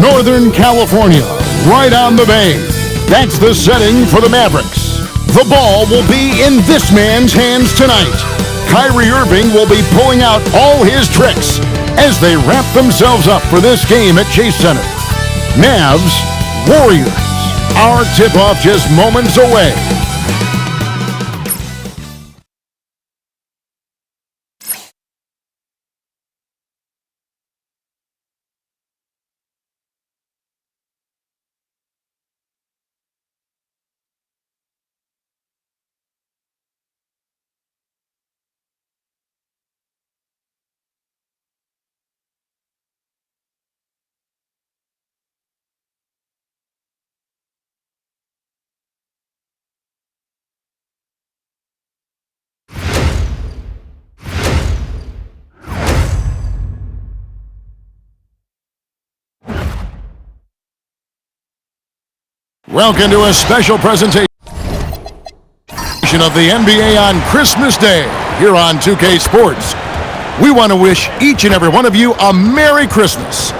Northern California, right on the bay. That's the setting for the Mavericks. The ball will be in this man's hands tonight. Kyrie Irving will be pulling out all his tricks as they wrap themselves up for this game at Chase Center. Mavs, Warriors. Our tip-off just moments away. Welcome to a special presentation of the NBA on Christmas Day here on 2K Sports. We want to wish each and every one of you a Merry Christmas.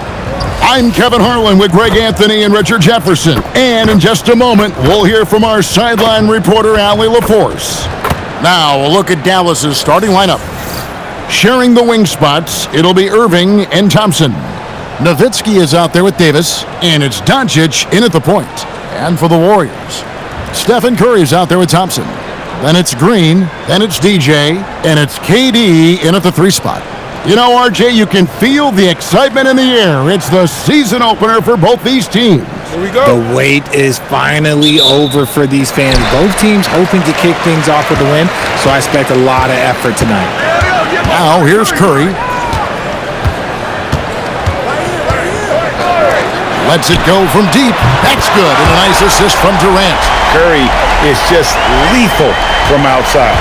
I'm Kevin Harlan with Greg Anthony and Richard Jefferson. And in just a moment, we'll hear from our sideline reporter, Allie LaForce. Now, a look at Dallas's starting lineup. Sharing the wing spots, it'll be Irving and Thompson. Nowitzki is out there with Davis, and it's Doncic in at the point. And for the Warriors, Stephen Curry's out there with Thompson. Then it's Green, then it's DJ, and it's KD in at the 3 spot. You know, RJ, you can feel the excitement in the air. It's the season opener for both these teams. Here we go. The wait is finally over for these fans. Both teams hoping to kick things off with a win, so I expect a lot of effort tonight. Now, here's Curry. Lets it go from deep. That's good. And a nice assist from Durant. Curry is just lethal from outside.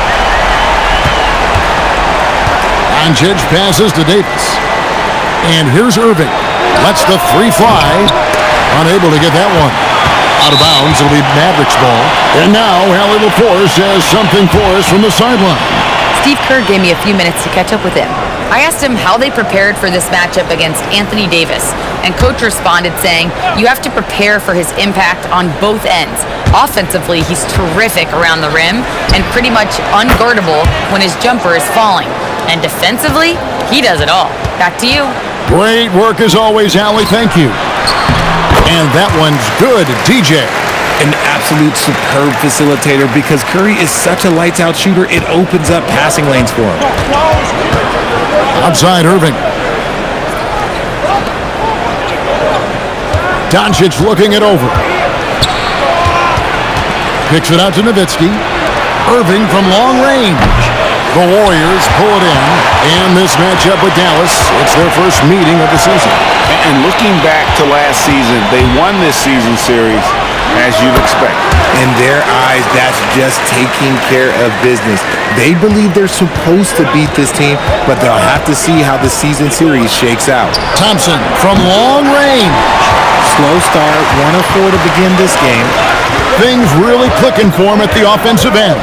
Doncic passes to Davis. And here's Irving. Lets the 3 fly. Unable to get that one. Out of bounds. It'll be Mavericks ball. And now Allie LaForce has something for us from the sideline. Steve Kerr gave me a few minutes to catch up with him. I asked him how they prepared for this matchup against Anthony Davis, and Coach responded saying, you have to prepare for his impact on both ends. Offensively, he's terrific around the rim and pretty much unguardable when his jumper is falling. And defensively, he does it all. Back to you. Great work as always, Allie. Thank you. And that one's good, DJ. An absolute superb facilitator because Curry is such a lights-out shooter, it opens up passing lanes for him. Outside Irving. Doncic looking it over. Picks it out to Nowitzki. Irving from long range. The Warriors pull it in. And this matchup with Dallas, it's their first meeting of the season. And looking back to last season, they won this season series as you'd expect. In their eyes, that's just taking care of business. They believe they're supposed to beat this team, but they'll have to see how the season series shakes out. Thompson from long range. Slow start, 1 of 4 to begin this game. Things really clicking for him at the offensive end.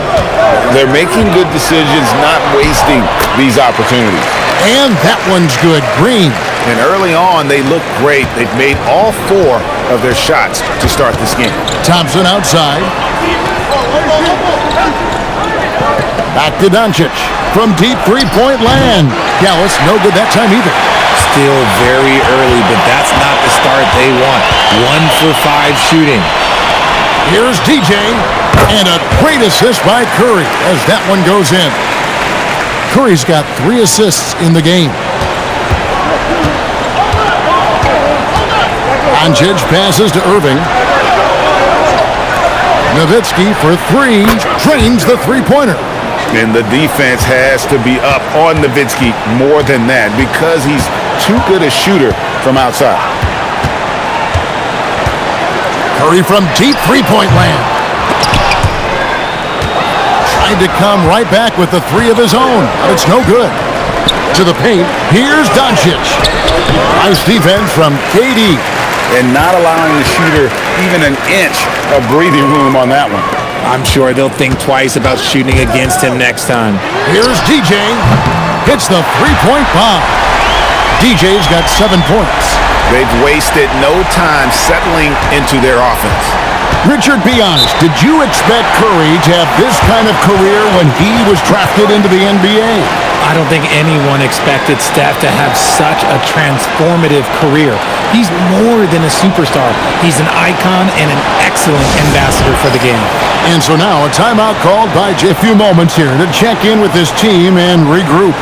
They're making good decisions, not wasting these opportunities. And that one's good. Green. And early on, they look great. They've made all 4 of their shots to start this game. Thompson outside. Back to Doncic. From deep 3-point land. Dallas, no good that time either. Still very early, but that's not the start they want. 1 for 5 shooting. Here's DJ. And a great assist by Curry as that one goes in. Curry's got 3 assists in the game. Doncic passes to Irving. Nowitzki for 3, drains the 3-pointer. And the defense has to be up on Nowitzki more than that because he's too good a shooter from outside. Curry from deep 3-point land. Tried to come right back with the 3 of his own, but it's no good. To the paint, here's Doncic. Nice defense from KD. And not allowing the shooter even an inch of breathing room on that one. I'm sure they'll think twice about shooting against him next time. Here's DJ. Hits the 3-point bomb. DJ's got 7 points. They've wasted no time settling into their offense. Richard, be honest, did you expect Curry to have this kind of career when he was drafted into the NBA? I don't think anyone expected Steph to have such a transformative career. He's more than a superstar. He's an icon and an excellent ambassador for the game. And so now a timeout called by a few moments here to check in with his team and regroup.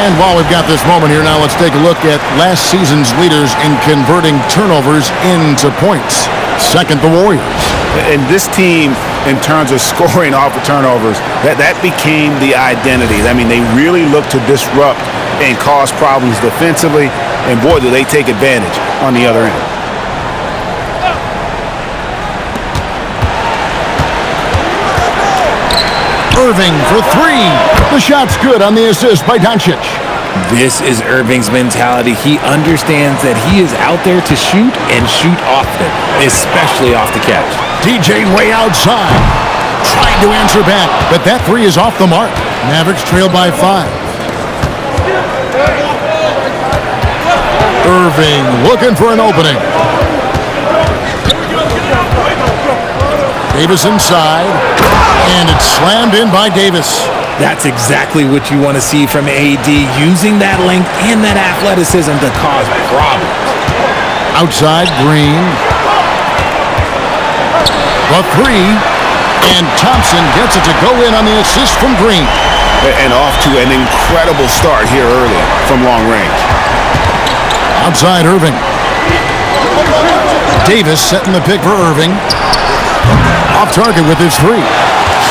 And while we've got this moment here now, let's take a look at last season's leaders in converting turnovers into points. Second, the Warriors. And this team, in terms of scoring off of turnovers, that became the identity. I mean, they really look to disrupt and cause problems defensively, and boy, do they take advantage on the other end. Irving for three. The shot's good on the assist by Doncic. This is Irving's mentality. He understands that he is out there to shoot and shoot often, especially off the catch. DJ way outside. Trying to answer back, but that three is off the mark. Mavericks trail by 5. Irving looking for an opening. Davis inside, and it's slammed in by Davis. That's exactly what you want to see from AD, using that length and that athleticism to cause problems. Outside, Green. The three, and Thompson gets it to go in on the assist from Green. And off to an incredible start here early from long range. Outside, Irving. Davis setting the pick for Irving. Off target with his three.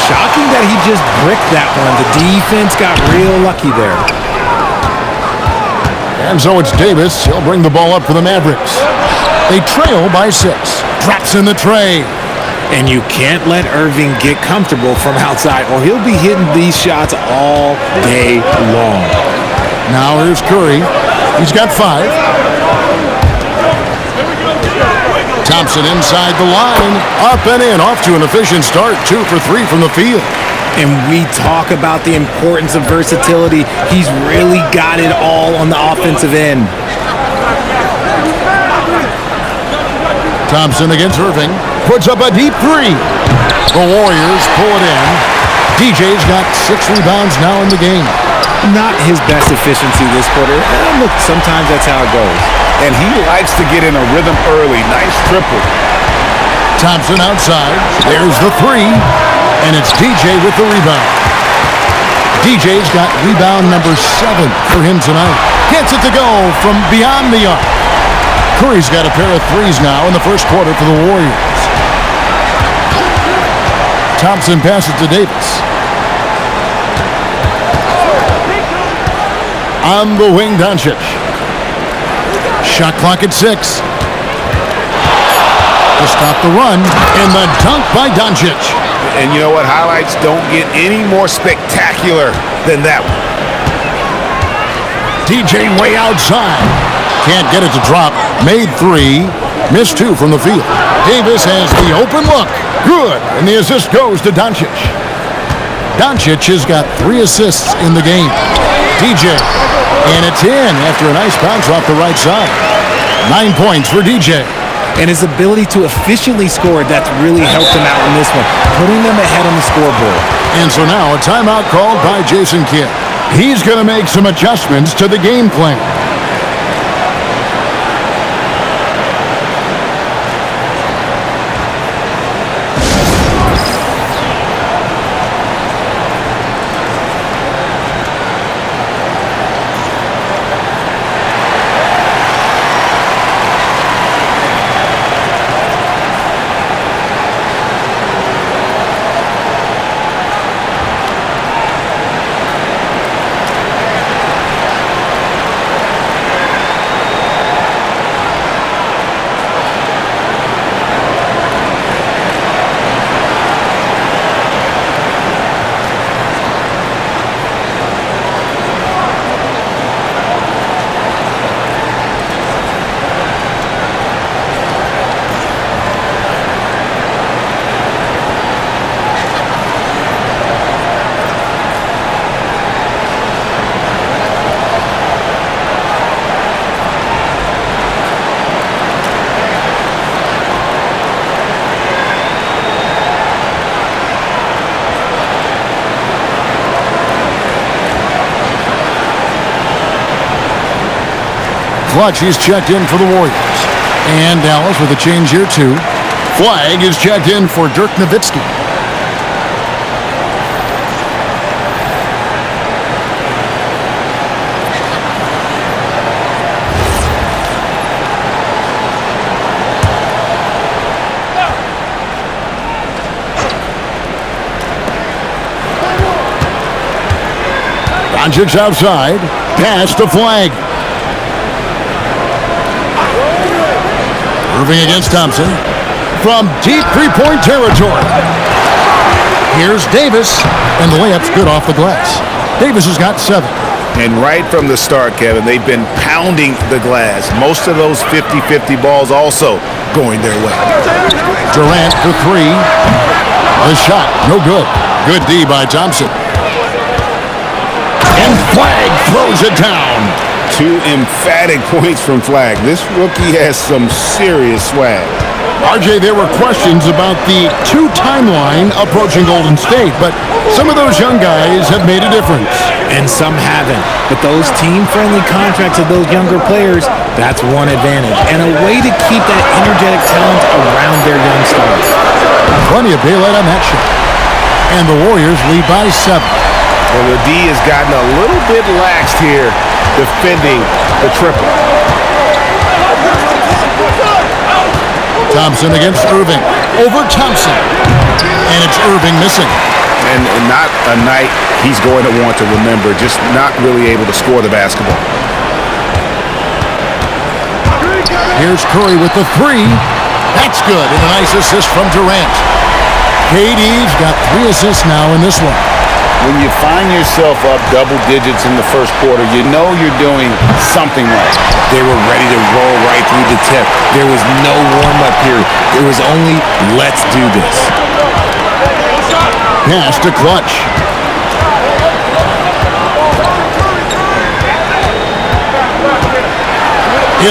Shocking that he just bricked that one. The defense got real lucky there. And so it's Davis. He'll bring the ball up for the Mavericks. They trail by 6. Drops in the tray. And you can't let Irving get comfortable from outside or he'll be hitting these shots all day long. Now here's Curry. He's got 5. Thompson inside the line, up and in, off to an efficient start, 2 for 3 from the field. And we talk about the importance of versatility. He's really got it all on the offensive end. Thompson against Irving, puts up a deep 3. The Warriors pull it in. DJ's got 6 rebounds now in the game. Not his best efficiency this quarter. Look, sometimes that's how it goes. And he likes to get in a rhythm early. Nice triple. Thompson outside. There's the 3. And it's DJ with the rebound. DJ's got rebound number 7 for him tonight. Gets it to go from beyond the arc. Curry's got a pair of 3s now in the first quarter for the Warriors. Thompson passes to Davis. On the wing, Doncic. Shot clock at 6. To stop the run, and the dunk by Doncic. And you know what? Highlights don't get any more spectacular than that one. DJ way outside. Can't get it to drop. Made 3. Missed 2 from the field. Davis has the open look. Good. And the assist goes to Doncic. Doncic has got 3 assists in the game. DJ. And it's in after a nice bounce off the right side. 9 points for DJ. And his ability to efficiently score, that's really helped him out in this one, putting them ahead on the scoreboard. And so now a timeout called by Jason Kidd. He's going to make some adjustments to the game plan. Clutch, he's checked in for the Warriors. And Dallas with a change here, too. Flag is checked in for Dirk Nowitzki. Doncic outside. Pass to Flag. Irving against Thompson. From deep three-point territory. Here's Davis. And the layup's good off the glass. Davis has got 7. And right from the start, Kevin, they've been pounding the glass. Most of those 50-50 balls also going their way. Durant for 3. The shot, no good. Good D by Thompson. And Flag throws it down. 2 emphatic points from Flag. This rookie has some serious swag. RJ, there were questions about the 2 timeline approaching Golden State, but some of those young guys have made a difference. And some haven't. But those team-friendly contracts of those younger players, that's one advantage. And a way to keep that energetic talent around their young stars. Plenty of daylight on that shot. And the Warriors lead by 7. Well, the D has gotten a little bit laxed here defending the triple. Thompson against Irving. Over Thompson. And it's Irving missing. And not a night he's going to want to remember. Just not really able to score the basketball. Here's Curry with the 3. That's good. And a nice assist from Durant. KD's got 3 assists now in this one. When you find yourself up double digits in the first quarter, you know you're doing something right. They were ready to roll right through the tip. There was no warm-up period. It was only, let's do this. Pass to Clutch.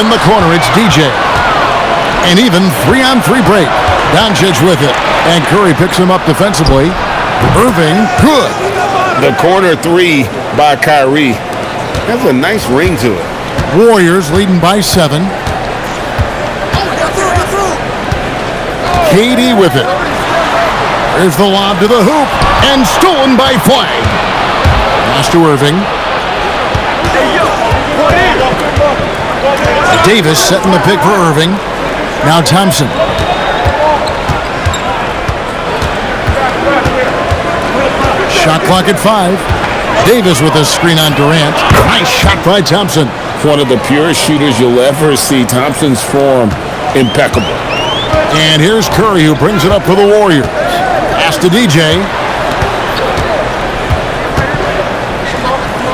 In the corner, it's DJ. An even 3-on-3 break. Doncic with it. And Curry picks him up defensively. Irving, good. The corner 3 by Kyrie has a nice ring to it. Warriors leading by 7. KD with it. There's the lob to the hoop. And stolen by Flag. Pass to Irving. Davis setting the pick for Irving. Now Thompson. Shot clock at 5. Davis with a screen on Durant. Nice shot by Thompson. One of the purest shooters you'll ever see. Thompson's form impeccable. And here's Curry who brings it up for the Warriors. Pass to DJ.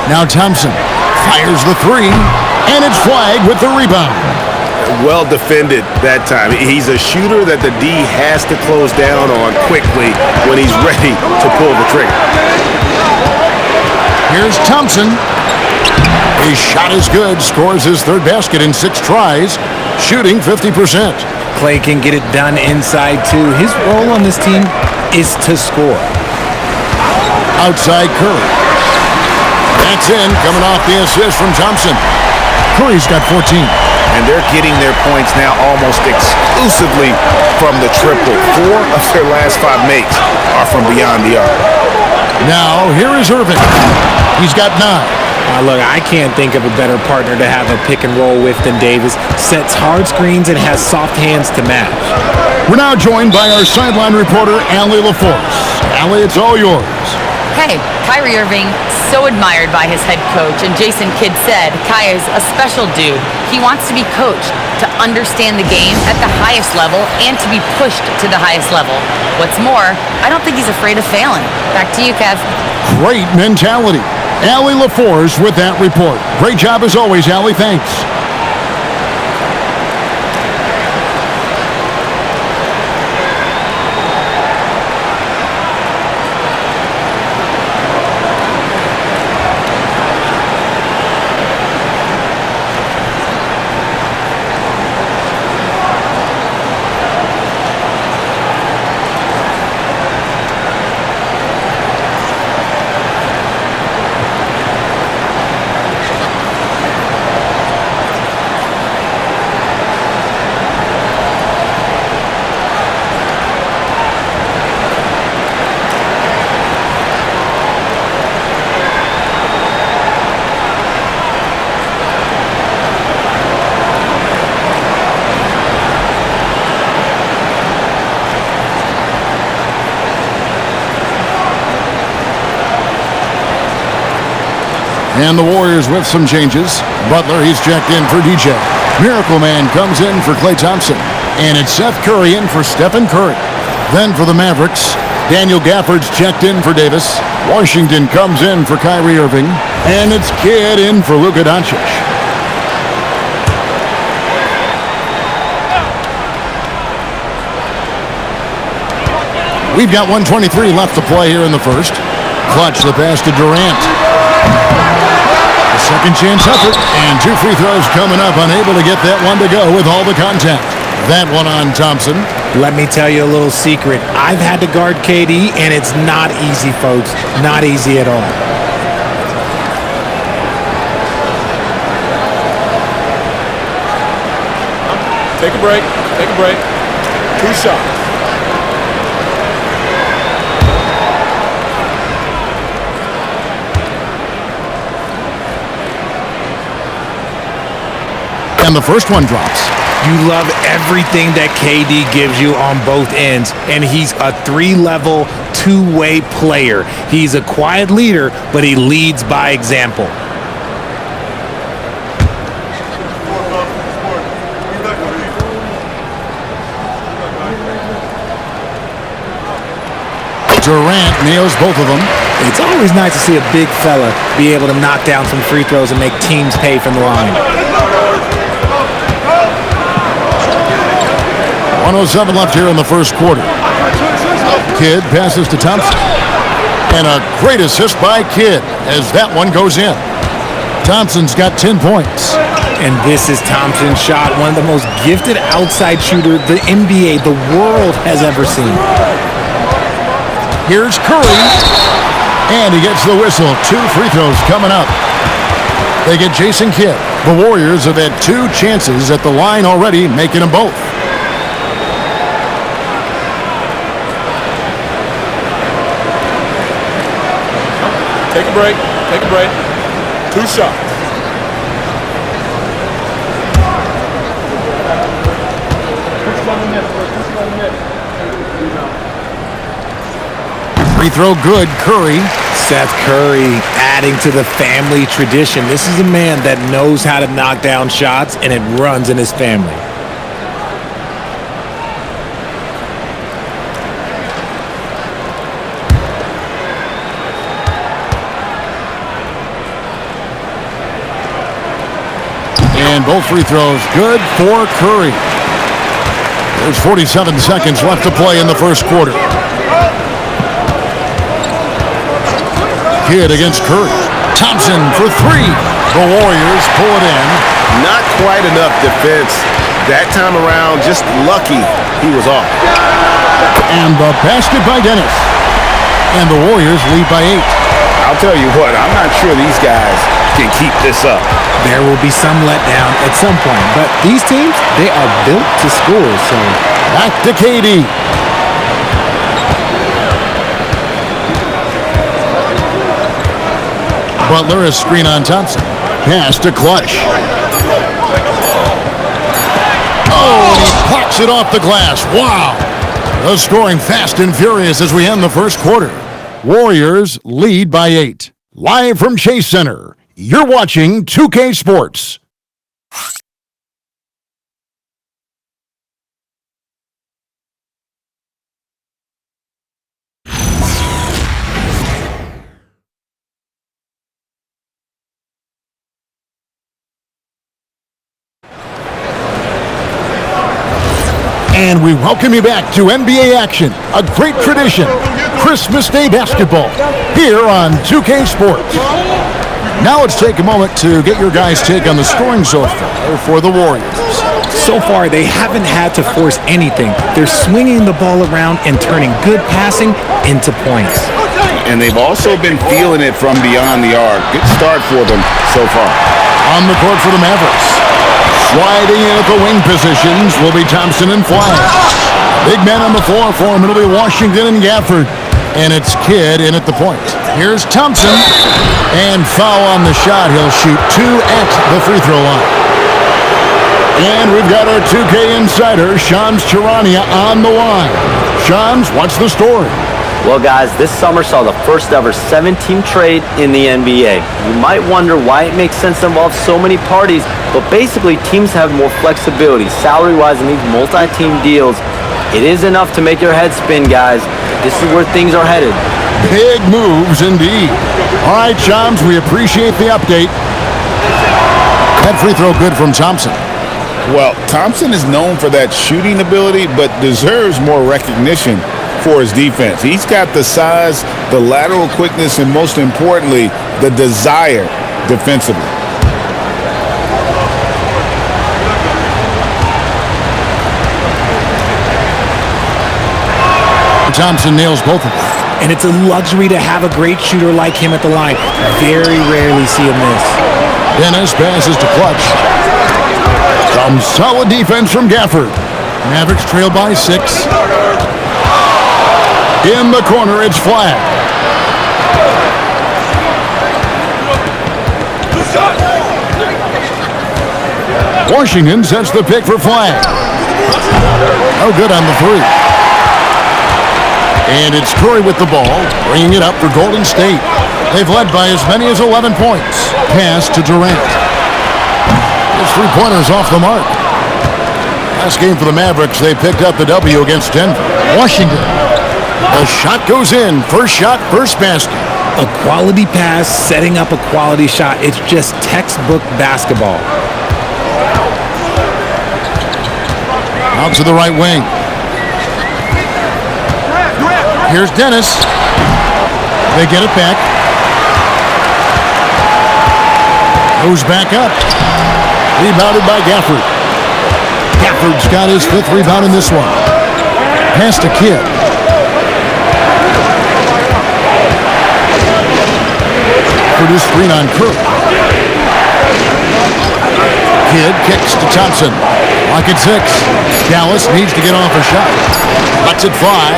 Now Thompson fires the 3. And it's Flag with the rebound. Well defended that time. He's a shooter that the D has to close down on quickly when he's ready to pull the trigger. Here's Thompson. His shot is good. Scores his 3rd basket in 6 tries. Shooting 50%. Clay can get it done inside, too. His role on this team is to score. Outside Curry. That's in. Coming off the assist from Thompson. Curry's got 14. And they're getting their points now almost exclusively from the triple. 4 of their last 5 makes are from beyond the arc. Now, here is Irving. He's got 9. Look, I can't think of a better partner to have a pick and roll with than Davis. Sets hard screens and has soft hands to match. We're now joined by our sideline reporter, Allie LaForce. Allie, it's all yours. Hey, Kyrie Irving, so admired by his head coach, and Jason Kidd said Kai is a special dude. He wants to be coached, to understand the game at the highest level, and to be pushed to the highest level. What's more, I don't think he's afraid of failing. Back to you, Kev. Great mentality. Allie LaForce with that report. Great job as always, Allie. Thanks. And the Warriors with some changes. Butler, he's checked in for DJ. Miracle Man comes in for Klay Thompson. And it's Seth Curry in for Stephen Curry. Then for the Mavericks, Daniel Gafford's checked in for Davis. Washington comes in for Kyrie Irving. And it's Kidd in for Luka Doncic. We've got 1:23 left to play here in the first. Clutch the pass to Durant. A second chance effort, and 2 free throws coming up. Unable to get that one to go with all the contact. That one on Thompson. Let me tell you a little secret. I've had to guard KD, and it's not easy, folks. Not easy at all. Take a break. Take a break. 2 shots. And the first one drops. You love everything that KD gives you on both ends, and he's a 3-level, 2-way player. He's a quiet leader, but he leads by example. Durant nails both of them. It's always nice to see a big fella be able to knock down some free throws and make teams pay from the line. 1:07 left here in the first quarter. Kidd passes to Thompson. And a great assist by Kidd as that one goes in. Thompson's got 10 points. And this is Thompson's shot, one of the most gifted outside shooters the NBA, the world has ever seen. Here's Curry. And he gets the whistle. 2 free throws coming up. They get Jason Kidd. The Warriors have had 2 chances at the line already, making them both. Take a break. Take a break. 2 shots. Free throw good, Curry. Seth Curry adding to the family tradition. This is a man that knows how to knock down shots, and it runs in his family. And both free throws good for Curry. There's 47 seconds left to play in the first quarter. Kidd against Curry. Thompson for 3. The Warriors pull it in. Not quite enough defense that time around. Just lucky he was off. And the basket by Dennis. And the Warriors lead by 8. I'll tell you what, I'm not sure these guys can keep this up. There will be some letdown at some point, but these teams, they are built to score, so. Back to KD. Butler, a screen on Thompson. Pass to Clutch. Oh, and he pops it off the glass. Wow. The scoring fast and furious as we end the first quarter. Warriors lead by 8. Live from Chase Center, you're watching 2K Sports. And we welcome you back to NBA action, a great tradition, Christmas Day basketball, here on 2K Sports. Now let's take a moment to get your guys' take on the scoring so far for the Warriors. So far, they haven't had to force anything. They're swinging the ball around and turning good passing into points. And they've also been feeling it from beyond the arc. Good start for them so far. On the court for the Mavericks. Sliding in at the wing positions will be Thompson and Flash. Big men on the floor for him. It'll be Washington and Gafford. And it's Kidd in at the point. Here's Thompson. And foul on the shot. He'll shoot 2 at the free throw line. And we've got our 2K insider, Shams Charania, on the line. Shams, what's the story? Well, guys, this summer saw the first ever 7-team trade in the NBA. You might wonder why it makes sense to involve so many parties, but basically teams have more flexibility salary-wise in these multi-team deals. It is enough to make your head spin, guys. This is where things are headed. Big moves indeed. All right, chums, we appreciate the update. That free throw good from Thompson. Well, Thompson is known for that shooting ability, but deserves more recognition for his defense. He's got the size, the lateral quickness, and most importantly, the desire defensively. Thompson nails both of them. And it's a luxury to have a great shooter like him at the line. Very rarely see him miss. Dennis passes to Clutch. Some solid defense from Gafford. Mavericks trail by 6. In the corner, it's flat. Washington sets the pick for flag. No good on the 3. And it's Curry with the ball, bringing it up for Golden State. They've led by as many as 11 points. Pass to Durant. His three-pointer's off the mark. Last game for the Mavericks, they picked up the W against Denver. Washington. The shot goes in. First shot, first basket. A quality pass, setting up a quality shot. It's just textbook basketball. Out to the right wing. Here's Dennis. They get it back. Goes back up. Rebounded by Gafford. Gafford's got his 5th rebound in this one. Pass to Kidd. For this screen on Kirk. Kidd kicks to Thompson. Lock at 6. Dallas needs to get off a shot. Lets it fly.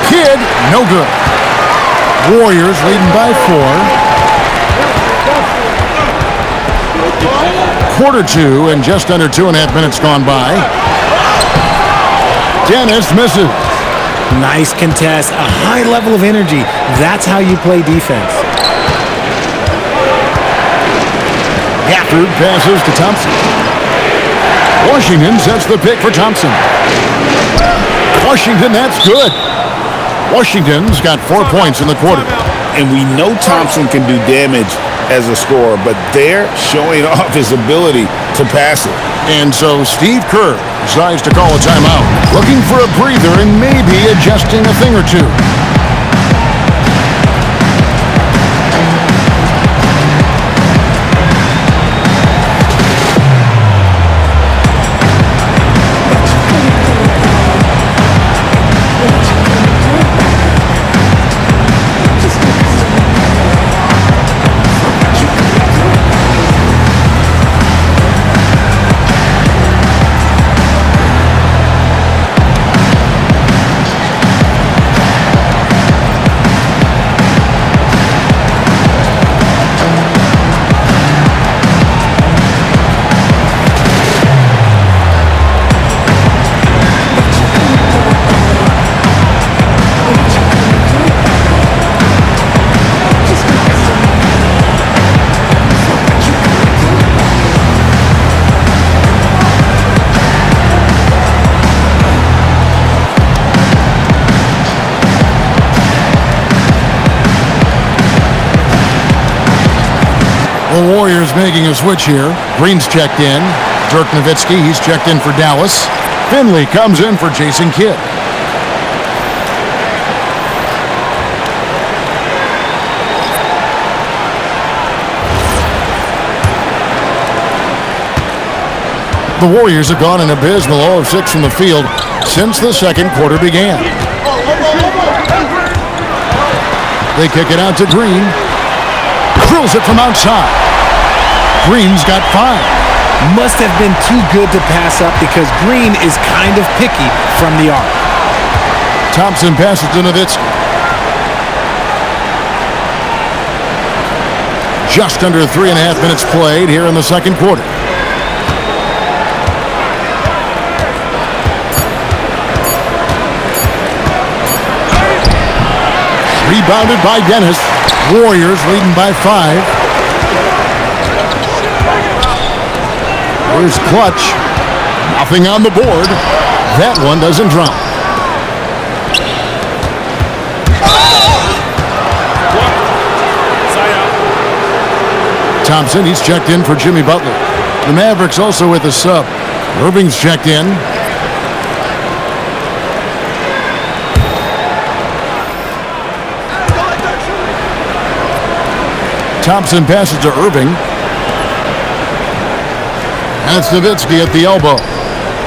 Kidd, no good. Warriors leading by 4. Quarter 2 and just under 2.5 minutes gone by. Dennis misses. Nice contest, a high level of energy. That's how you play defense. Gafford passes to Thompson. Washington sets the pick for Thompson. Washington, that's good. Washington's got 4 points in the quarter. And we know Thompson can do damage as a scorer, but they're showing off his ability to pass it. And so Steve Kerr decides to call a timeout, looking for a breather and maybe adjusting a thing or two. The Warriors making a switch here. Green's checked in. Dirk Nowitzki, he's checked in for Dallas. Finley comes in for Jason Kidd. The Warriors have gone an abysmal 0 of 6 from the field since the second quarter began. They kick it out to Green. Drills it from outside. Green's got 5. Must have been too good to pass up because Green is kind of picky from the arc. Thompson passes to Nowitzki. Just under 3.5 minutes played here in the second quarter. Rebounded by Dennis. Warriors leading by 5. Here's Clutch. Nothing on the board. That one doesn't drop. Thompson, he's checked in for Jimmy Butler. The Mavericks also with a sub. Irving's checked in. Thompson passes to Irving. That's Nowitzki at the elbow.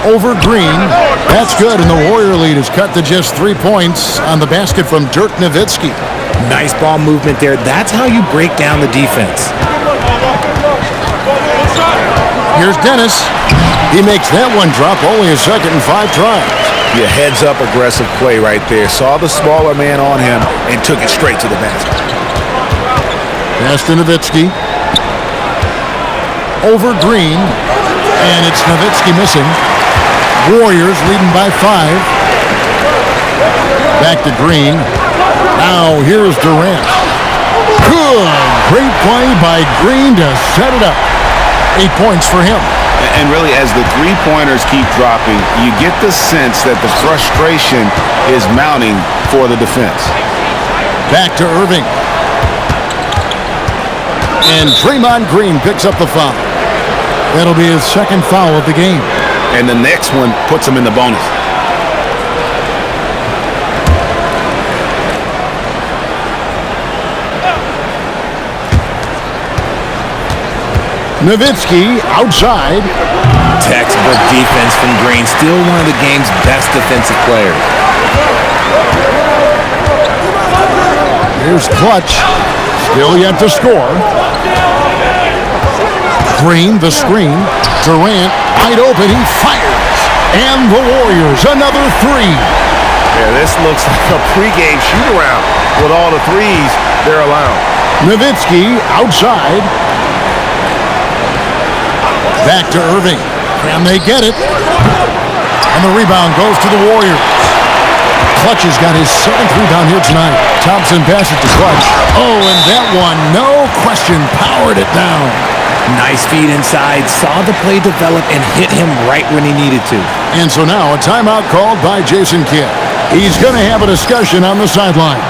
Over Green. That's good, and the Warrior lead is cut to just 3 points on the basket from Dirk Nowitzki. Nice ball movement there. That's how you break down the defense. Here's Dennis. He makes that one drop, only a second and 5 tries. Yeah, heads-up aggressive play right there. Saw the smaller man on him and took it straight to the basket. Pass to Nowitzki. Over Green. And it's Nowitzki missing. Warriors leading by 5. Back to Green. Now here's Durant. Good. Great play by Green to set it up. 8 points for him. And really, as the three-pointers keep dropping, you get the sense that the frustration is mounting for the defense. Back to Irving. And Draymond Green picks up the foul. That'll be his second foul of the game. And the next one puts him in the bonus. Nowitzki outside. Textbook defense from Green. Still one of the game's best defensive players. Here's Clutch. Still yet to score. Green, the screen. Durant, wide open. He fires. And the Warriors, another 3. Yeah, this looks like a pregame shoot-around with all the threes they're allowing. Nowitzki outside. Back to Irving. Can they get it? And the rebound goes to the Warriors. Clutch has got his 7th rebound here tonight. Thompson passes to Clutch. Oh, and that one, no question, powered it down. Nice feed inside. Saw the play develop and hit him right when he needed to. And so now a timeout called by Jason Kidd. He's going to have a discussion on the sideline.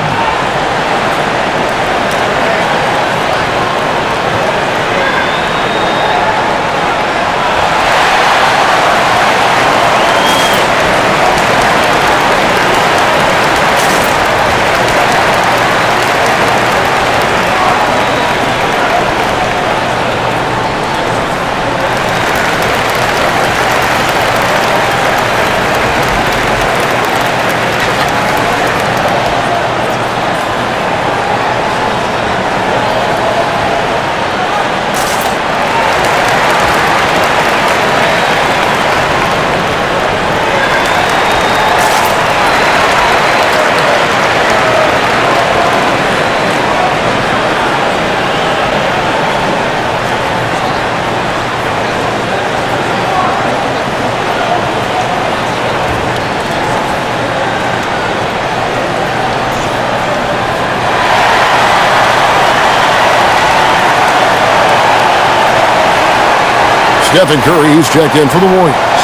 Stephen Curry, he's checked in for the Warriors.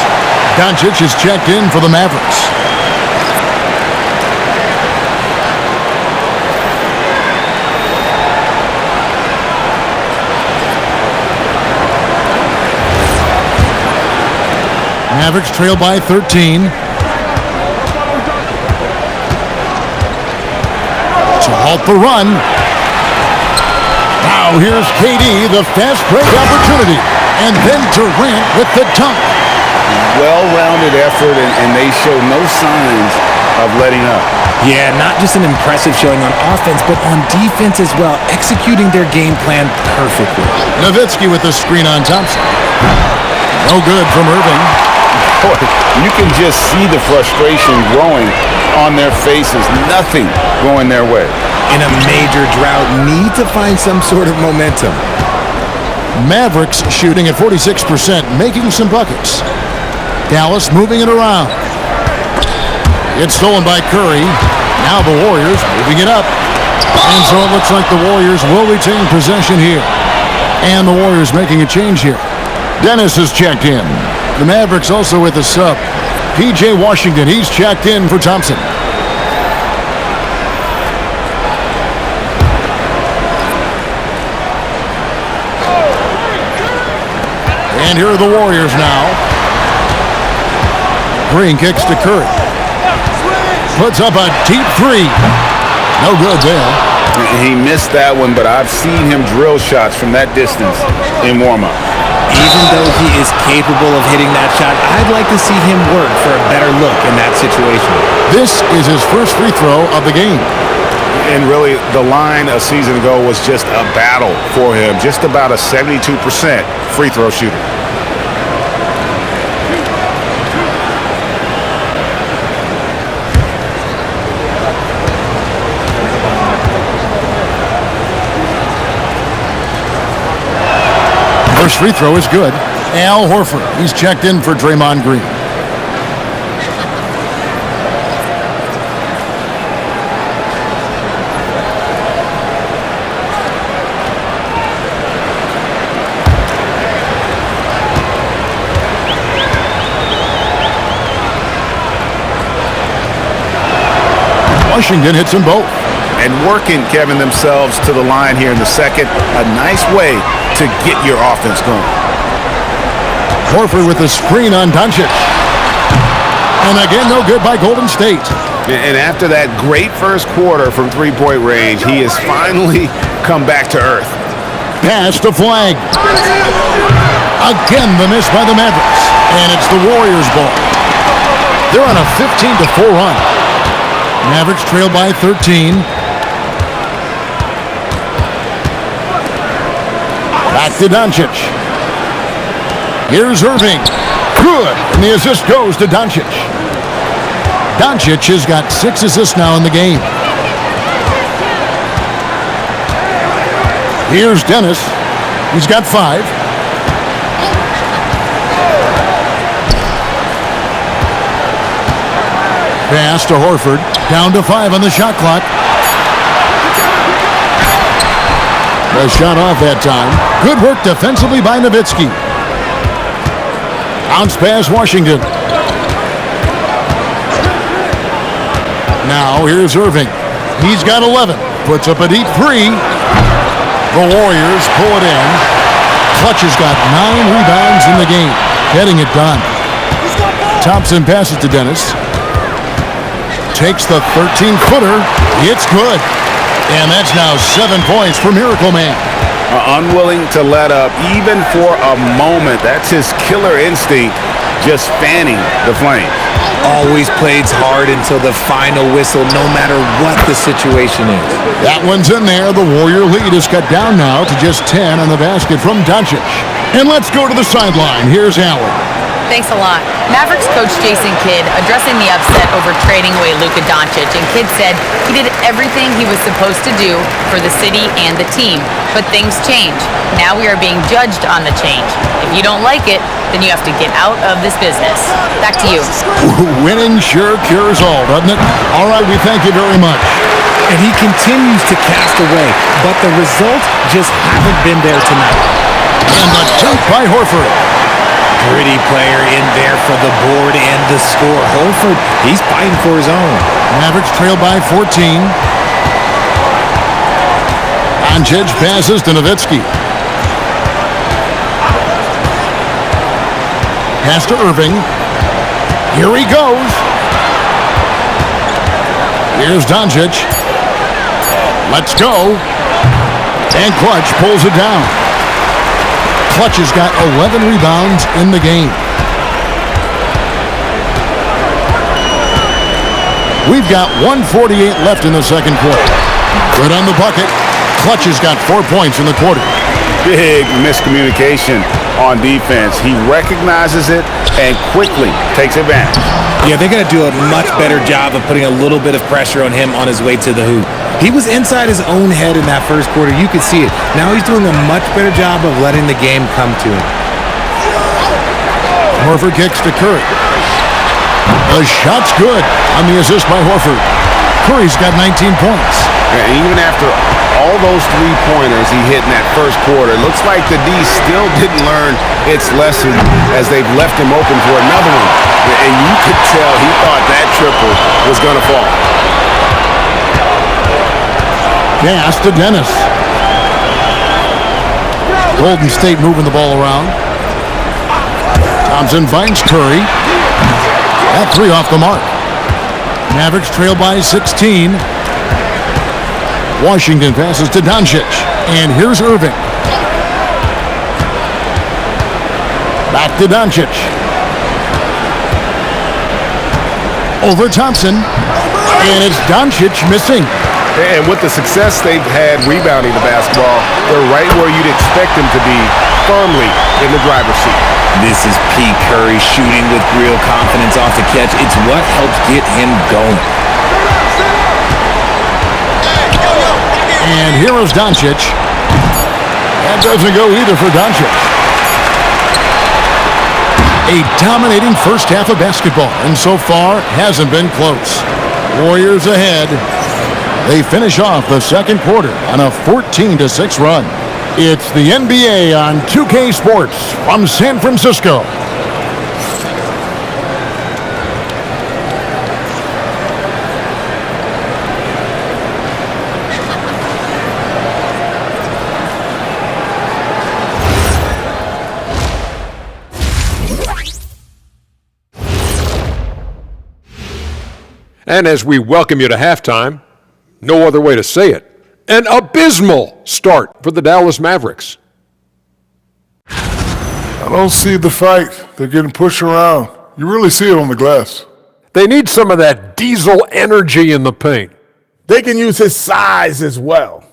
Doncic is checked in for the Mavericks. Mavericks trail by 13. To halt the run. Now here's KD, the fast break opportunity. And then Durant with the dunk. Well-rounded effort, and they show no signs of letting up. Yeah, not just an impressive showing on offense, but on defense as well, executing their game plan perfectly. Nowitzki with the screen on Thompson. No good from Irving. Boy, you can just see the frustration growing on their faces. Nothing going their way. In a major drought, need to find some sort of momentum. Mavericks shooting at 46%, making some buckets. Dallas moving it around. It's stolen by Curry. Now the Warriors moving it up. And so it looks like the Warriors will retain possession here. And the Warriors making a change here. Dennis is checked in. The Mavericks also with a sub. P.J. Washington, he's checked in for Thompson. And here are the Warriors now. Green kicks to Curry. Puts up a deep three. No good there. He missed that one, but I've seen him drill shots from that distance in warm-up. Even though he is capable of hitting that shot, I'd like to see him work for a better look in that situation. This is his first free throw of the game. And really, the line a season ago was just a battle for him. Just about a 72% free throw shooter. First free throw is good. Al Horford, he's checked in for Draymond Green. Washington hits them both. And working, Kevin, themselves to the line here in the second. A nice way to get your offense going. Horford with the screen on Doncic. And again, no good by Golden State. And after that great first quarter from three-point range, he has finally come back to earth. Pass to Flag. Again, the miss by the Mavericks. And it's the Warriors' ball. They're on a 15-4 run. Mavericks trail by 13. Back to Doncic. Here's Irving. Good. And the assist goes to Doncic. Doncic has got 6 assists now in the game. Here's Dennis. He's got 5. Pass to Horford. Down to 5 on the shot clock. The shot off that time. Good work defensively by Nowitzki. Bounce pass Washington. Now here's Irving. He's got 11. Puts up a deep 3. The Warriors pull it in. Clutch has got 9 rebounds in the game. Getting it done. Thompson passes to Dennis. Takes the 13-footer. It's good. And that's now 7 points for Miracle Man. Unwilling to let up even for a moment. That's his killer instinct, just fanning the flame. Always plays hard until the final whistle, no matter what the situation is. That one's in there. The Warrior lead is cut down now to just 10 on the basket from Doncic. And let's go to the sideline. Here's Allen. Thanks a lot. Mavericks coach Jason Kidd addressing the upset over trading away Luka Doncic, and Kidd said he did everything he was supposed to do for the city and the team. But things change. Now we are being judged on the change. If you don't like it, then you have to get out of this business. Back to you. Winning sure cures all, doesn't it? All right, we thank you very much. And he continues to cast away, but the results just haven't been there tonight. And the dunk by Horford. Pretty player in there for the board and the score. Horford, he's fighting for his own. Mavericks trail by 14. Doncic passes to Nowitzki. Pass to Irving. Here he goes. Here's Doncic. Let's go. And Clutch pulls it down. Clutch has got 11 rebounds in the game. We've got 1:48 left in the second quarter. Good on the bucket. Clutch has got 4 points in the quarter. Big miscommunication on defense. He recognizes it and quickly takes advantage. Yeah, they're going to do a much better job of putting a little bit of pressure on him on his way to the hoop. He was inside his own head in that first quarter. You could see it. Now he's doing a much better job of letting the game come to him. Horford kicks to Curry. The shot's good on the assist by Horford. Curry's got 19 points. And even after all those three-pointers he hit in that first quarter, it looks like the D still didn't learn its lesson as they've left him open for another one. And you could tell he thought that triple was going to fall. Pass to Dennis. Golden State moving the ball around. Thompson finds Curry. That three off the mark. Mavericks trail by 16. Washington passes to Doncic. And here's Irving. Back to Doncic. Over Thompson. And it's Doncic missing. And with the success they've had rebounding the basketball, they're right where you'd expect them to be, firmly in the driver's seat. This is P. Curry shooting with real confidence off the catch. It's what helps get him going. And here is Doncic. That doesn't go either for Doncic. A dominating first half of basketball, and so far hasn't been close. Warriors ahead. They finish off the second quarter on a 14-6 run. It's the NBA on 2K Sports from San Francisco. And as we welcome you to halftime, no other way to say it, an abysmal start for the Dallas Mavericks. I don't see the fight. They're getting pushed around. You really see it on the glass. They need some of that diesel energy in the paint. They can use his size as well.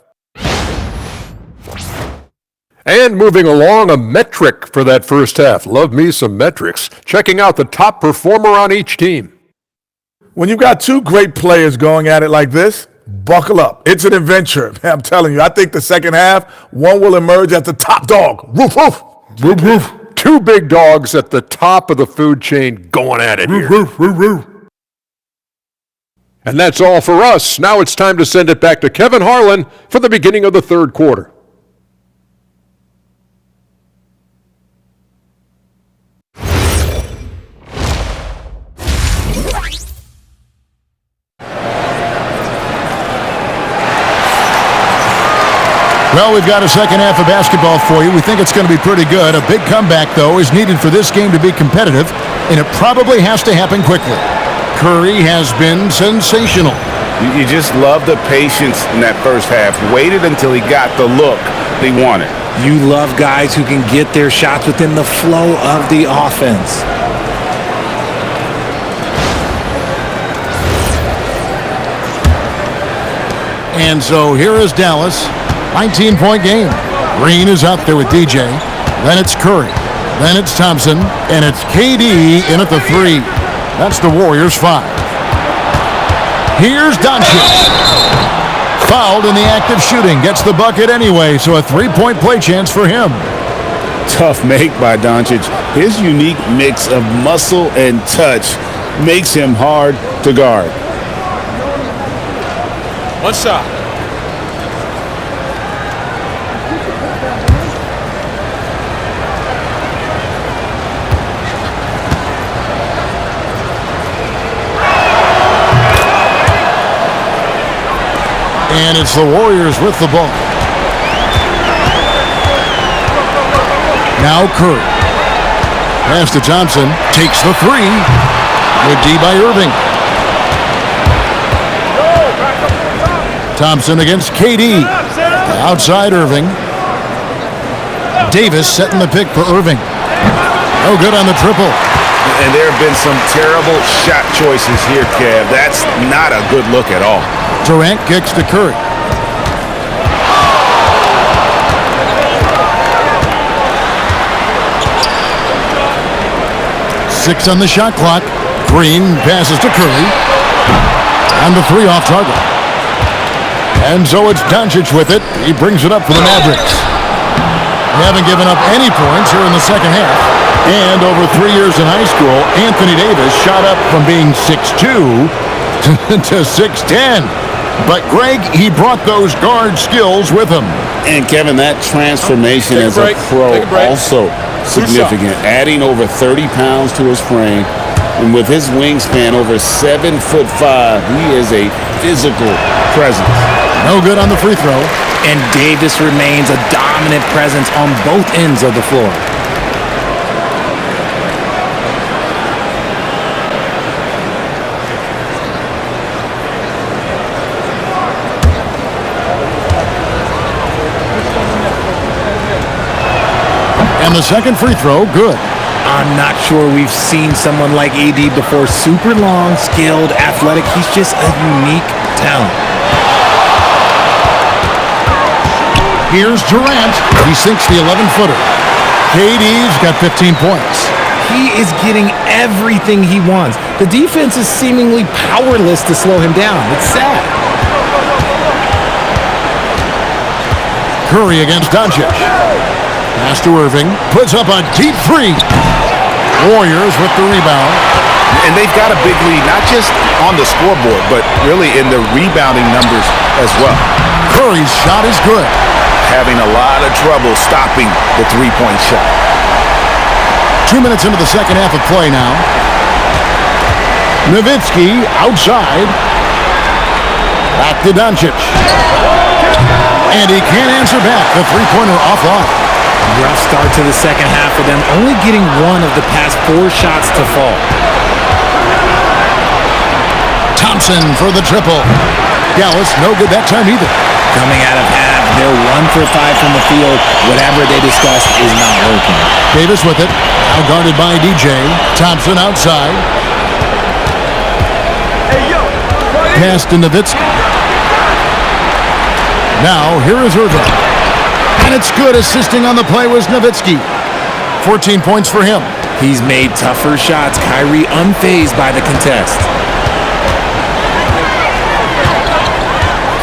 And moving along, a metric for that first half. Love me some metrics. Checking out the top performer on each team. When you've got two great players going at it like this, buckle up. It's an adventure. I'm telling you, I think the second half, one will emerge as the top dog. Roof, roof. Roof, roof. Two big dogs at the top of the food chain going at it here. Roof, roof, roof. And that's all for us. Now it's time to send it back to Kevin Harlan for the beginning of the third quarter. Well, we've got a second half of basketball for you. We think it's going to be pretty good. A big comeback, though, is needed for this game to be competitive, and it probably has to happen quickly. Curry has been sensational. You just love the patience in that first half. Waited until he got the look he wanted. You love guys who can get their shots within the flow of the offense. And so here is Dallas. 19-point game. Green is up there with DJ. Then it's Curry. Then it's Thompson. And it's KD in at the three. That's the Warriors' 5. Here's Doncic. Fouled in the act of shooting. Gets the bucket anyway, so a three-point play chance for him. Tough make by Doncic. His unique mix of muscle and touch makes him hard to guard. One shot. And it's the Warriors with the ball. Now Curry. Pass to Thompson. Takes the three. Good D by Irving. Thompson against KD. Outside Irving. Davis setting the pick for Irving. No good on the triple. And there have been some terrible shot choices here, Kev. That's not a good look at all. Durant kicks to Curry. Six on the shot clock. Green passes to Curry. And the three off target. And so it's Doncic with it. He brings it up for the Mavericks. They haven't given up any points here in the second half. And over 3 years in high school, Anthony Davis shot up from being 6'2" to 6'10". But, Greg, he brought those guard skills with him. And, Kevin, that transformation as a pro also significant, adding over 30 pounds to his frame. And with his wingspan over 7'5", he is a physical presence. No good on the free throw. And Davis remains a dominant presence on both ends of the floor. And the second free throw, good. I'm not sure we've seen someone like AD before. Super long, skilled, athletic. He's just a unique talent. Here's Durant. He sinks the 11-footer. KD's got 15 points. He is getting everything he wants. The defense is seemingly powerless to slow him down. It's sad. Curry against Doncic. Pass to Irving. Puts up a deep three. Warriors with the rebound. And they've got a big lead, not just on the scoreboard, but really in the rebounding numbers as well. Curry's shot is good. Having a lot of trouble stopping the three-point shot. 2 minutes into the second half of play now. Nowitzki outside. Back to Doncic. And he can't answer back. The three-pointer offline. Rough start to the second half for them, only getting one of the past 4 shots to fall. Thompson for the triple. Dallas no good that time either. Coming out of half, they're 1 for 5 from the field. Whatever they discussed is not working. Davis with it. Now guarded by DJ. Thompson outside. Pass to Nowitzki. Now here is Irving. And it's good. Assisting on the play was Nowitzki. 14 points for him. He's made tougher shots. Kyrie unfazed by the contest.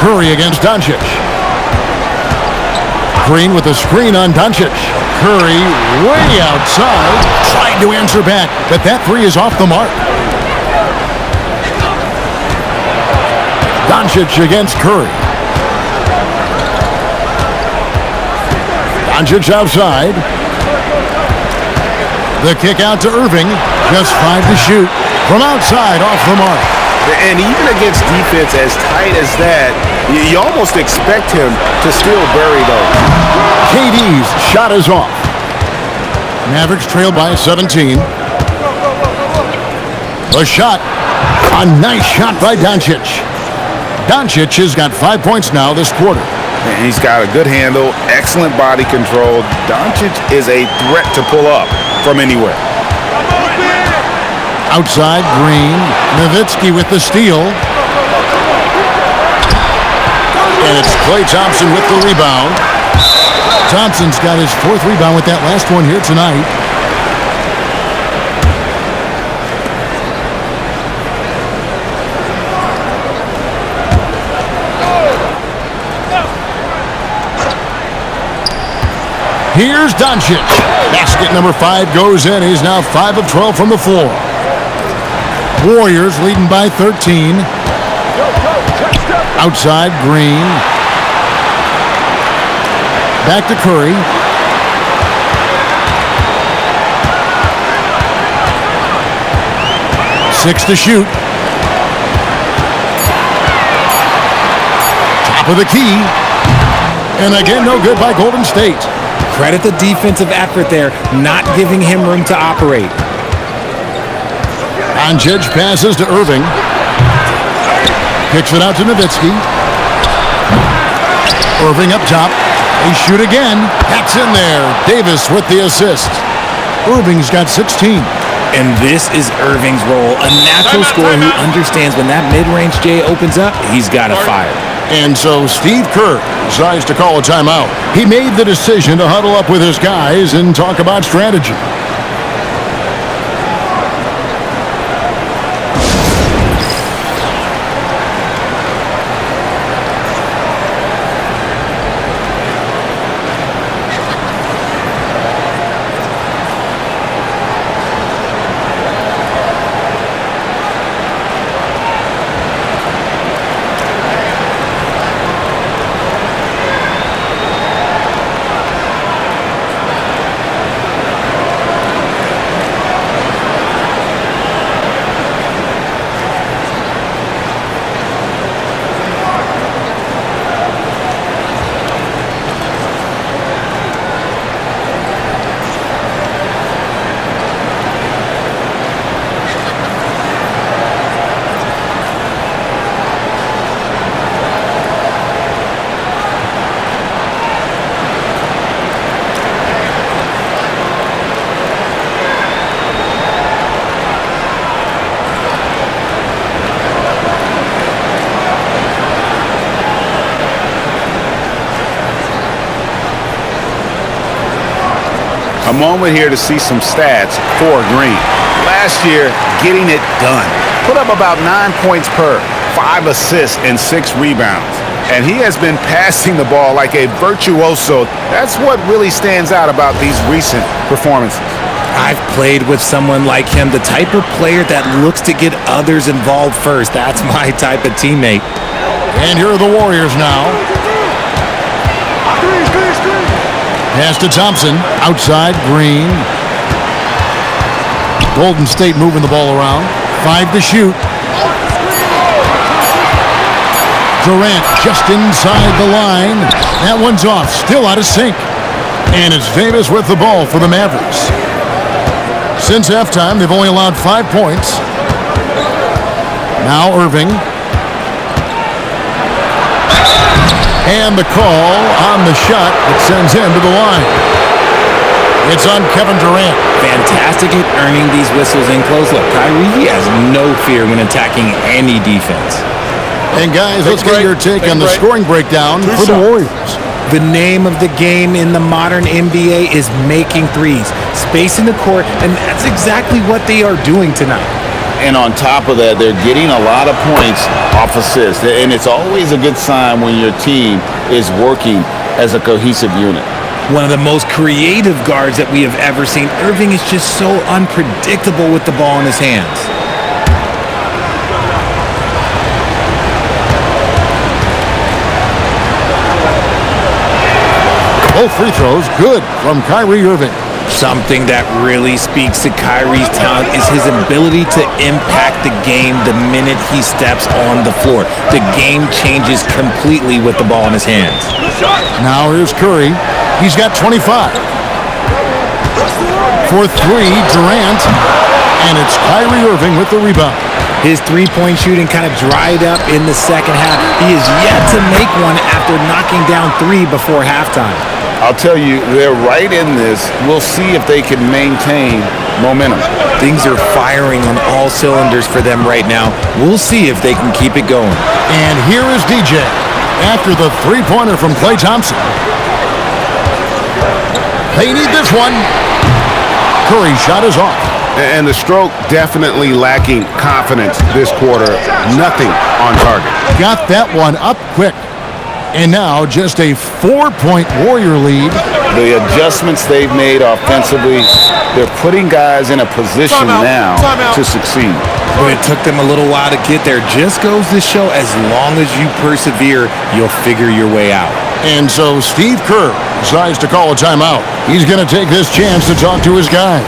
Curry against Doncic. Green with a screen on Doncic. Curry way outside. Trying to answer back, but that three is off the mark. Doncic against Curry. Doncic outside. The kick out to Irving. Just 5 to shoot. From outside, off the mark. And even against defense as tight as that, you almost expect him to still bury those. KD's shot is off. Mavericks trail by 17. The shot. A nice shot by Doncic. Doncic has got 5 points now this quarter. And he's got a good handle, excellent body control. Doncic is a threat to pull up from anywhere. Outside, Green. Nowitzki with the steal. And it's Klay Thompson with the rebound. Thompson's got his 4th rebound with that last one here tonight. Here's Doncic. Basket number 5 goes in. He's now 5 of 12 from the floor. Warriors leading by 13. Outside, Green. Back to Curry. Six to shoot. Top of the key. And again, no good by Golden State. Credit the defensive effort there, not giving him room to operate. Doncic passes to Irving. Kicks it out to Nowitzki. Irving up top. They shoot again. That's in there. Davis with the assist. Irving's got 16. And this is Irving's role, a natural scorer who understands when that mid-range J opens up, he's got to fire. And so Steve Kerr decides to call a timeout. He made the decision to huddle up with his guys and talk about strategy. A moment here to see some stats for Green. Last year, getting it done. Put up about 9 points per, 5 assists, and 6 rebounds. And he has been passing the ball like a virtuoso. That's what really stands out about these recent performances. I've played with someone like him, the type of player that looks to get others involved first. That's my type of teammate. And here are the Warriors now. Pass to Thompson. Outside, Green. Golden State moving the ball around. 5 to shoot. Durant just inside the line. That one's off. Still out of sync. And it's Davis with the ball for the Mavericks. Since halftime, they've only allowed 5 points. Now Irving. And the call on the shot that sends him to the line. It's on Kevin Durant. Fantastic at earning these whistles in close. Look, Kyrie, he has no fear when attacking any defense. And guys, let's get your take on the scoring breakdown for the Warriors. The name of the game in the modern NBA is making threes, spacing the court, and that's exactly what they are doing tonight. And on top of that, they're getting a lot of points off assists. And it's always a good sign when your team is working as a cohesive unit. One of the most creative guards that we have ever seen. Irving is just so unpredictable with the ball in his hands. Both free throws good from Kyrie Irving. Something that really speaks to Kyrie's talent is his ability to impact the game the minute he steps on the floor. The game changes completely with the ball in his hands. Now here's Curry. He's got 25. For 3, Durant. And it's Kyrie Irving with the rebound. His three-point shooting kind of dried up in the second half. He is yet to make one after knocking down 3 before halftime. I'll tell you, they're right in this. We'll see if they can maintain momentum. Things are firing on all cylinders for them right now. We'll see if they can keep it going. And here is DJ after the three-pointer from Klay Thompson. They need this one. Curry's shot is off. And the stroke definitely lacking confidence this quarter. Nothing on target. Got that one up quick. And now just a 4-point Warrior lead. The adjustments they've made offensively, they're putting guys in a position now to succeed. But it took them a little while to get there. Just goes to show as long as you persevere, you'll figure your way out. And so Steve Kerr decides to call a timeout. He's going to take this chance to talk to his guys.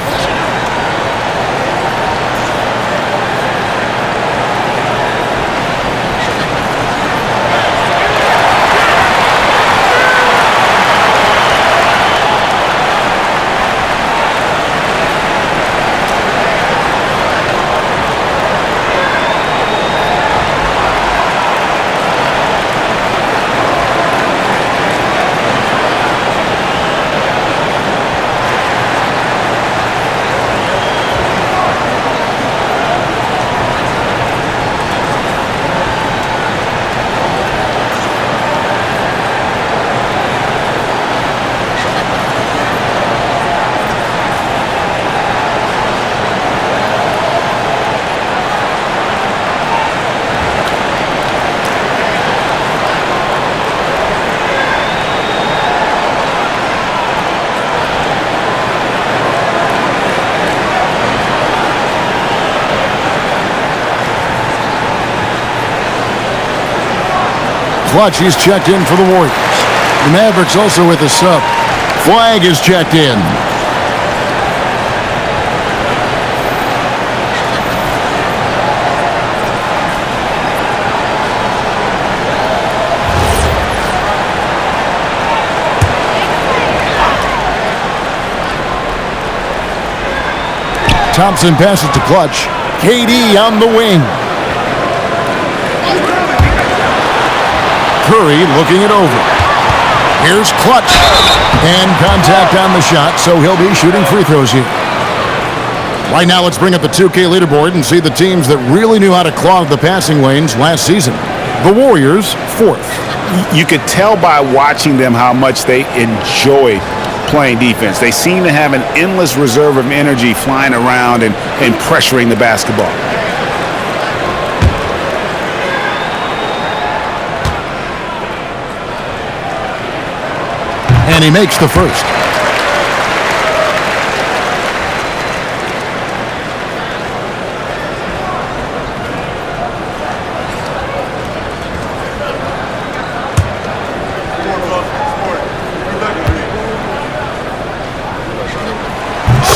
Clutch, he's checked in for the Warriors. The Mavericks also with a sub. Flag is checked in. Thompson passes to Clutch. KD on the wing. Curry looking it over. Here's Clutch. And contact on the shot, so he'll be shooting free throws here. Right now, let's bring up the 2K leaderboard and see the teams that really knew how to clog the passing lanes last season. The Warriors, 4th. You could tell by watching them how much they enjoyed playing defense. They seem to have an endless reserve of energy flying around and pressuring the basketball. And he makes the first.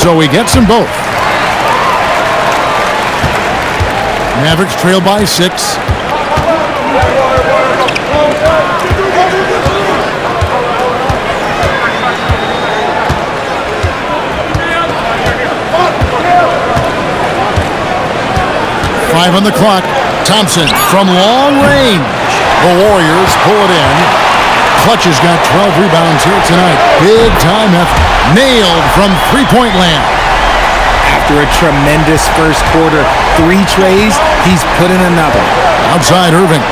So he gets them both. Mavericks trail by 6. Five on the clock. Thompson from long range. The Warriors pull it in. Clutch has got 12 rebounds here tonight. Big time effort. Nailed from three-point land. After a tremendous first quarter, 3 trays, he's put in another. Outside Irving.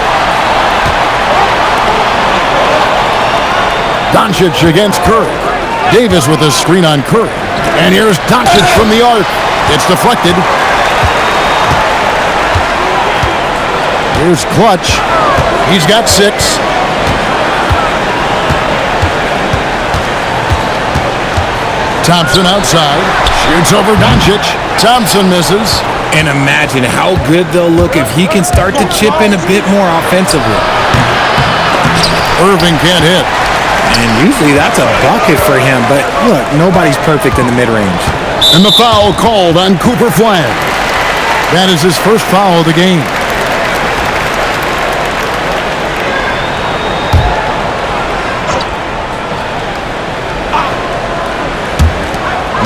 Doncic against Curry. Davis with a screen on Curry. And here's Doncic from the arc. It's deflected. Here's Clutch. He's got 6. Thompson outside. Shoots over Doncic. Thompson misses. And imagine how good they'll look if he can start to chip in a bit more offensively. Irving can't hit. And usually that's a bucket for him, but look, nobody's perfect in the mid-range. And the foul called on Cooper Flag. That is his first foul of the game.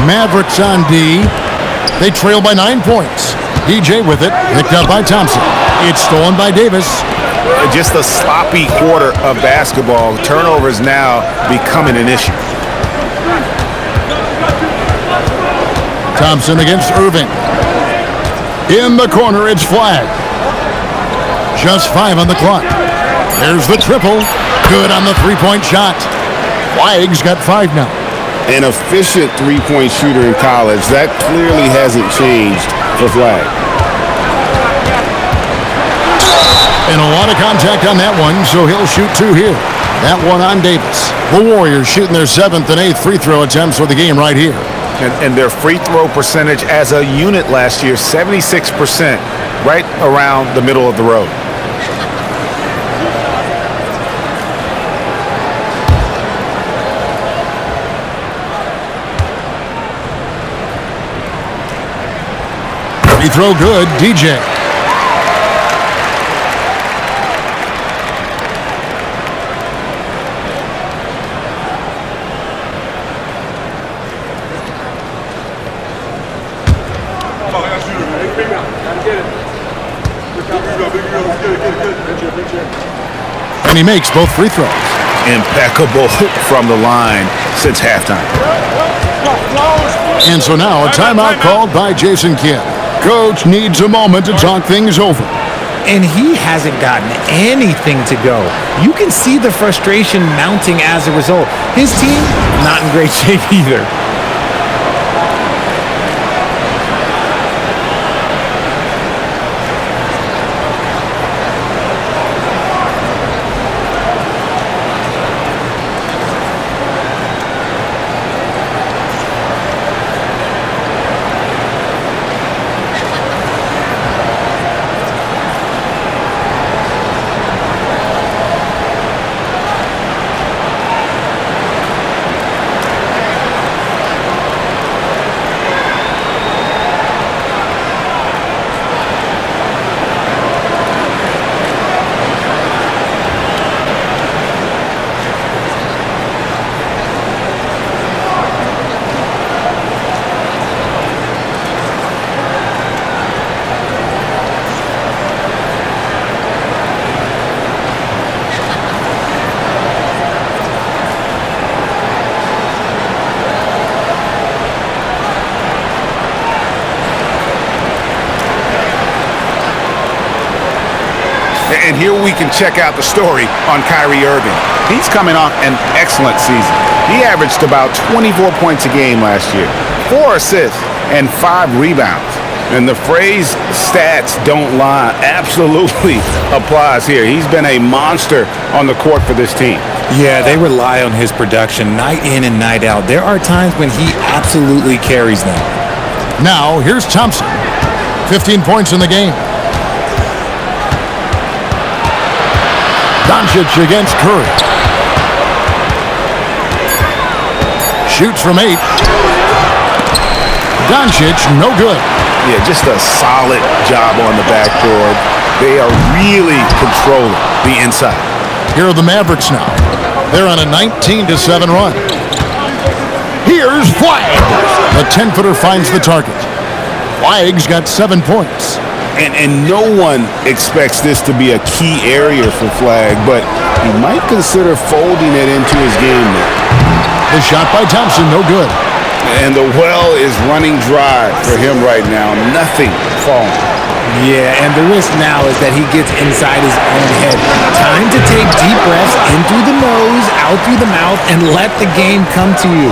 Mavericks on D. They trail by 9 points. DJ with it, picked up by Thompson. It's stolen by Davis. Just a sloppy quarter of basketball. Turnovers now becoming an issue. Thompson against Irving. In the corner, it's Flag. Just 5 on the clock. There's the triple. Good on the three-point shot. Flag's got 5 now. An efficient three-point shooter in college. That clearly hasn't changed for Flag. And a lot of contact on that one, so he'll shoot 2 here. That one on Davis. The Warriors shooting their 7th and 8th free throw attempts for the game right here. And their free throw percentage as a unit last year, 76%, right around the middle of the road. Free throw good, DJ. And he makes both free throws. Impeccable from the line since halftime. And so now a timeout called by Jason Kidd. Coach needs a moment to talk things over. And he hasn't gotten anything to go. You can see the frustration mounting as a result. His team, not in great shape either. here we can check out the story on Kyrie Irving. He's coming off an excellent season. He averaged about 24 points a game last year, 4 assists, and 5 rebounds. And the phrase stats don't lie absolutely applies here. He's been a monster on the court for this team. Yeah, they rely on his production night in and night out. There are times when he absolutely carries them. Now, here's Thompson. 15 points in the game. Doncic against Curry. Shoots from 8. Doncic, no good. Yeah, just a solid job on the backboard. They are really controlling the inside. Here are the Mavericks now. They're on a 19-7 run. Here's Flagg. The 10-footer finds the target. Flagg's got 7 points. And no one expects this to be a key area for Flagg, but he might consider folding it into his game now. The shot by Thompson, no good. And the well is running dry for him right now. Nothing falling. Yeah, and the risk now is that he gets inside his own head. Time to take deep breaths in through the nose, out through the mouth, and let the game come to you.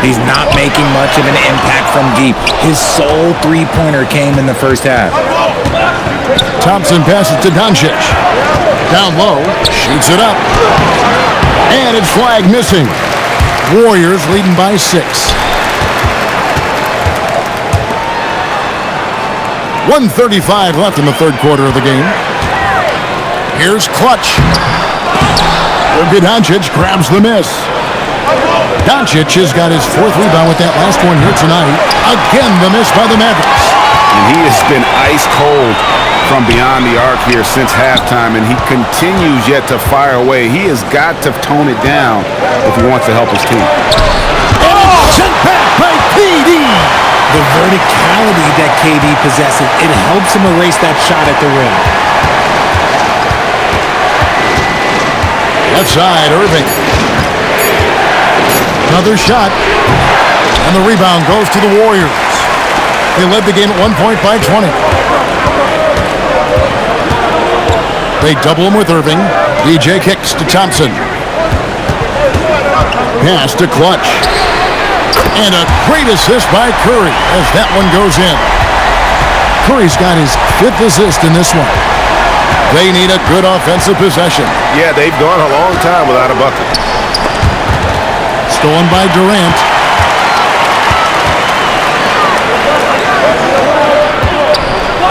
He's not making much of an impact from deep. His sole three-pointer came in the first half. Thompson passes to Doncic. Down low, shoots it up. And it's Flagg missing. Warriors leading by 6. 1:35 left in the third quarter of the game. Here's Clutch. Doncic grabs the miss. Doncic has got his 4th rebound with that last one here tonight. Again, the miss by the Mavericks. And he has been ice cold from beyond the arc here since halftime, and he continues yet to fire away. He has got to tone it down if he wants to help his team. And it's sent back by PD. The verticality that KD possesses, it helps him erase that shot at the rim. Left side, Irving. Another shot. And the rebound goes to the Warriors. They led the game at 1 point by 20. They double him with Irving. DJ kicks to Thompson. Pass to Clutch. And a great assist by Curry as that one goes in. Curry's got his 5th assist in this one. They need a good offensive possession. Yeah, they've gone a long time without a bucket. Stolen by Durant.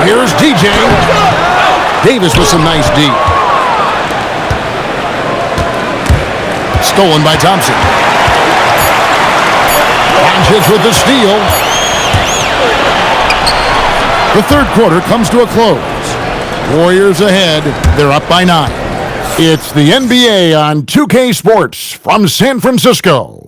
Here's DJ. Davis with some nice D. Stolen by Thompson. Doncic with the steal. The third quarter comes to a close. Warriors ahead. They're up by 9. It's the NBA on 2K Sports from San Francisco.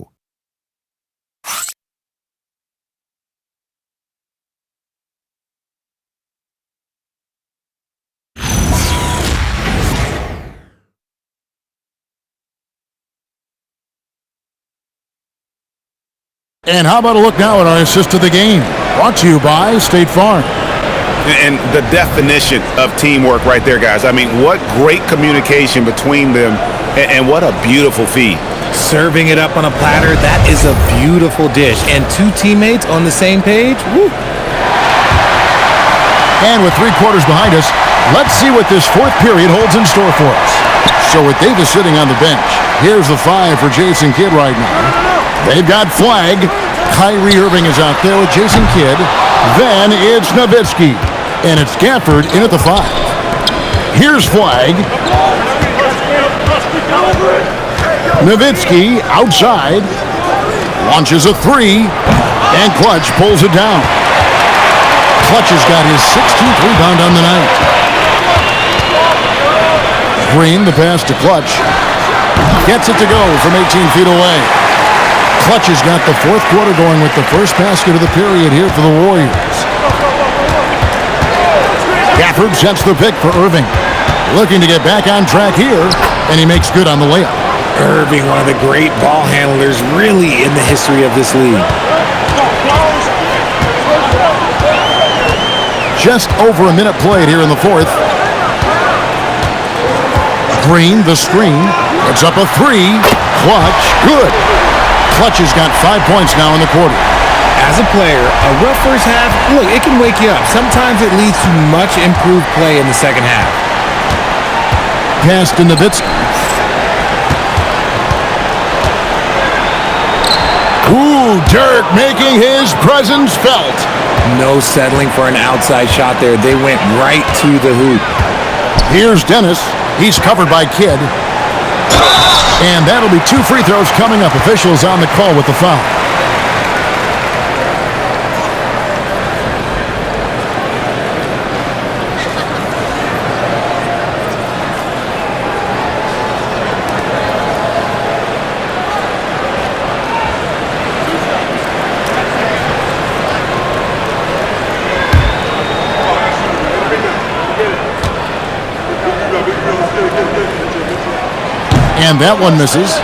And how about a look now at our assist of the game? Brought to you by State Farm. And the definition of teamwork right there, guys. I mean, what great communication between them, and what a beautiful feed. Serving it up on a platter, that is a beautiful dish. And 2 teammates on the same page, woo. And with 3 quarters behind us, let's see what this 4th period holds in store for us. So with Davis sitting on the bench, here's the 5 for Jason Kidd right now. They've got Flagg. Kyrie Irving is out there with Jason Kidd. Then it's Nowitzki. And it's Gafford in at the 5. Here's Flagg. Nowitzki outside. Launches a 3. And Clutch pulls it down. Clutch has got his 16th rebound on the night. Green, the pass to Clutch. Gets it to go from 18 feet away. Clutch has got the 4th quarter going with the first basket of the period here for the Warriors. Gafford sets the pick for Irving. Looking to get back on track here, and he makes good on the layup. Irving, one of the great ball handlers really in the history of this league. Just over a minute played here in the 4th. Green, the screen. Puts up a three. Clutch. Good. Clutch has got 5 points now in the quarter. As a player, a rough first half, look, it can wake you up. Sometimes it leads to much improved play in the second half. Pass to Nowitzki. Ooh, Dirk making his presence felt. No settling for an outside shot there. They went right to the hoop. Here's Dennis. He's covered by Kidd. And that'll be 2 free throws coming up. Officials on the call with the foul. And that one misses.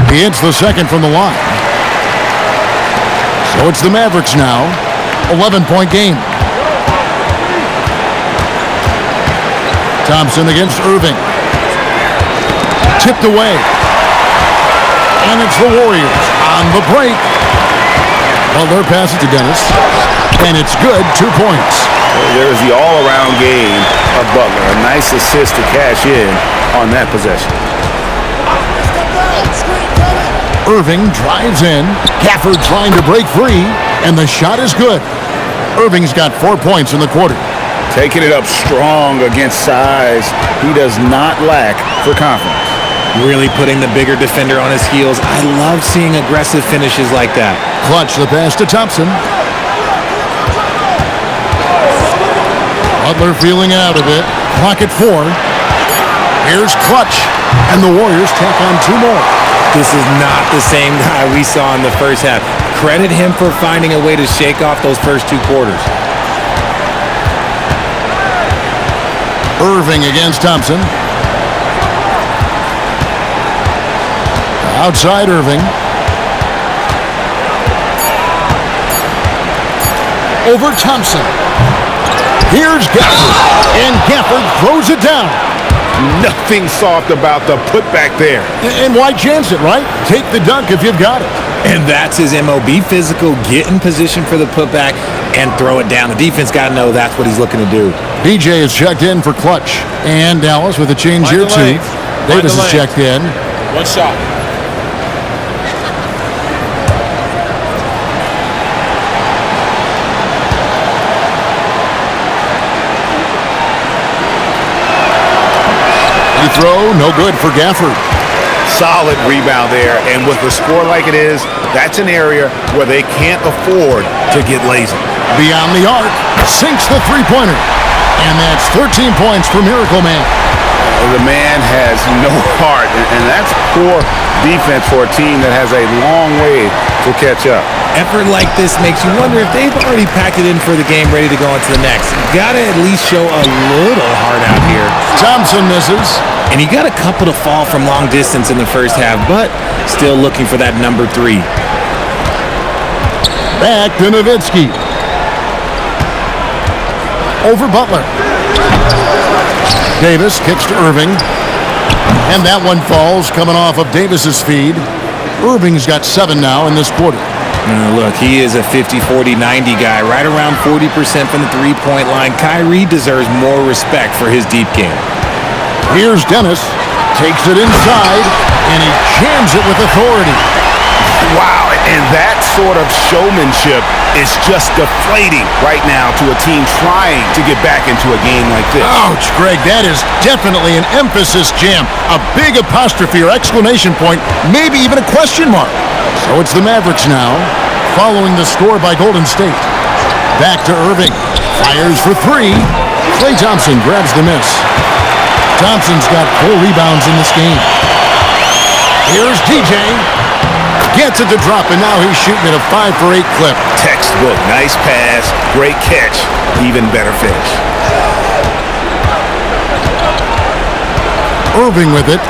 He hits the second from the line. So it's the Mavericks now. 11-point game. Thompson against Irving. Tipped away. And it's the Warriors on the break. Butler passes to Dennis. And it's good. 2 points. There's the all-around game of Butler. A nice assist to cash in on that possession. Irving drives in. Gafford trying to break free. And the shot is good. Irving's got 4 points in the quarter. Taking it up strong against size. He does not lack for confidence. Really putting the bigger defender on his heels. I love seeing aggressive finishes like that. Clutch the pass to Thompson. Butler feeling out of it. Clock at 4. Here's Clutch. And the Warriors tack on 2 more. This is not the same guy we saw in the first half. Credit him for finding a way to shake off those first 2 quarters. Irving against Thompson. Outside Irving. Over Thompson. Here's Gafford. And Gafford throws it down. Nothing soft about the putback there. And why chance it, right? Take the dunk if you've got it. And that's his MO. Be physical, get in position for the putback, and throw it down. The defense got to know that's what he's looking to do. DJ is checked in for Clutch. And Dallas with a change here, too. Davis is checked in. 1 shot. Throw, no good for Gafford. Solid rebound there, and with the score like it is, that's an area where they can't afford to get lazy. Beyond the arc, sinks the three-pointer. And that's 13 points for Miracle Man. The man has no heart, and that's poor defense for a team that has a long way to catch up. Effort like this makes you wonder if they've already packed it in for the game, ready to go into the next. Gotta at least show a little heart out here. Thompson misses. And he got a couple to fall from long distance in the first half, but still looking for that number 3. Back to Nowitzki. Over Butler. Davis kicks to Irving. And that one falls, coming off of Davis's feed. Irving's got 7 now in this quarter. Look, he is a 50, 40, 90 guy, right around 40% from the three-point line. Kyrie deserves more respect for his deep game. Here's Dennis. Takes it inside, and he jams it with authority. Wow, and that sort of showmanship is just deflating right now to a team trying to get back into a game like this. Ouch, Greg, that is definitely an emphasis jam. A big apostrophe or exclamation point, maybe even a question mark. So it's the Mavericks now, following the score by Golden State. Back to Irving. Fires for 3. Klay Thompson grabs the miss. Thompson's got 4 rebounds in this game. Here's DJ. Gets it to drop, and now he's shooting at a 5 for 8 clip. Textbook. Nice pass. Great catch. Even better finish. Irving with it.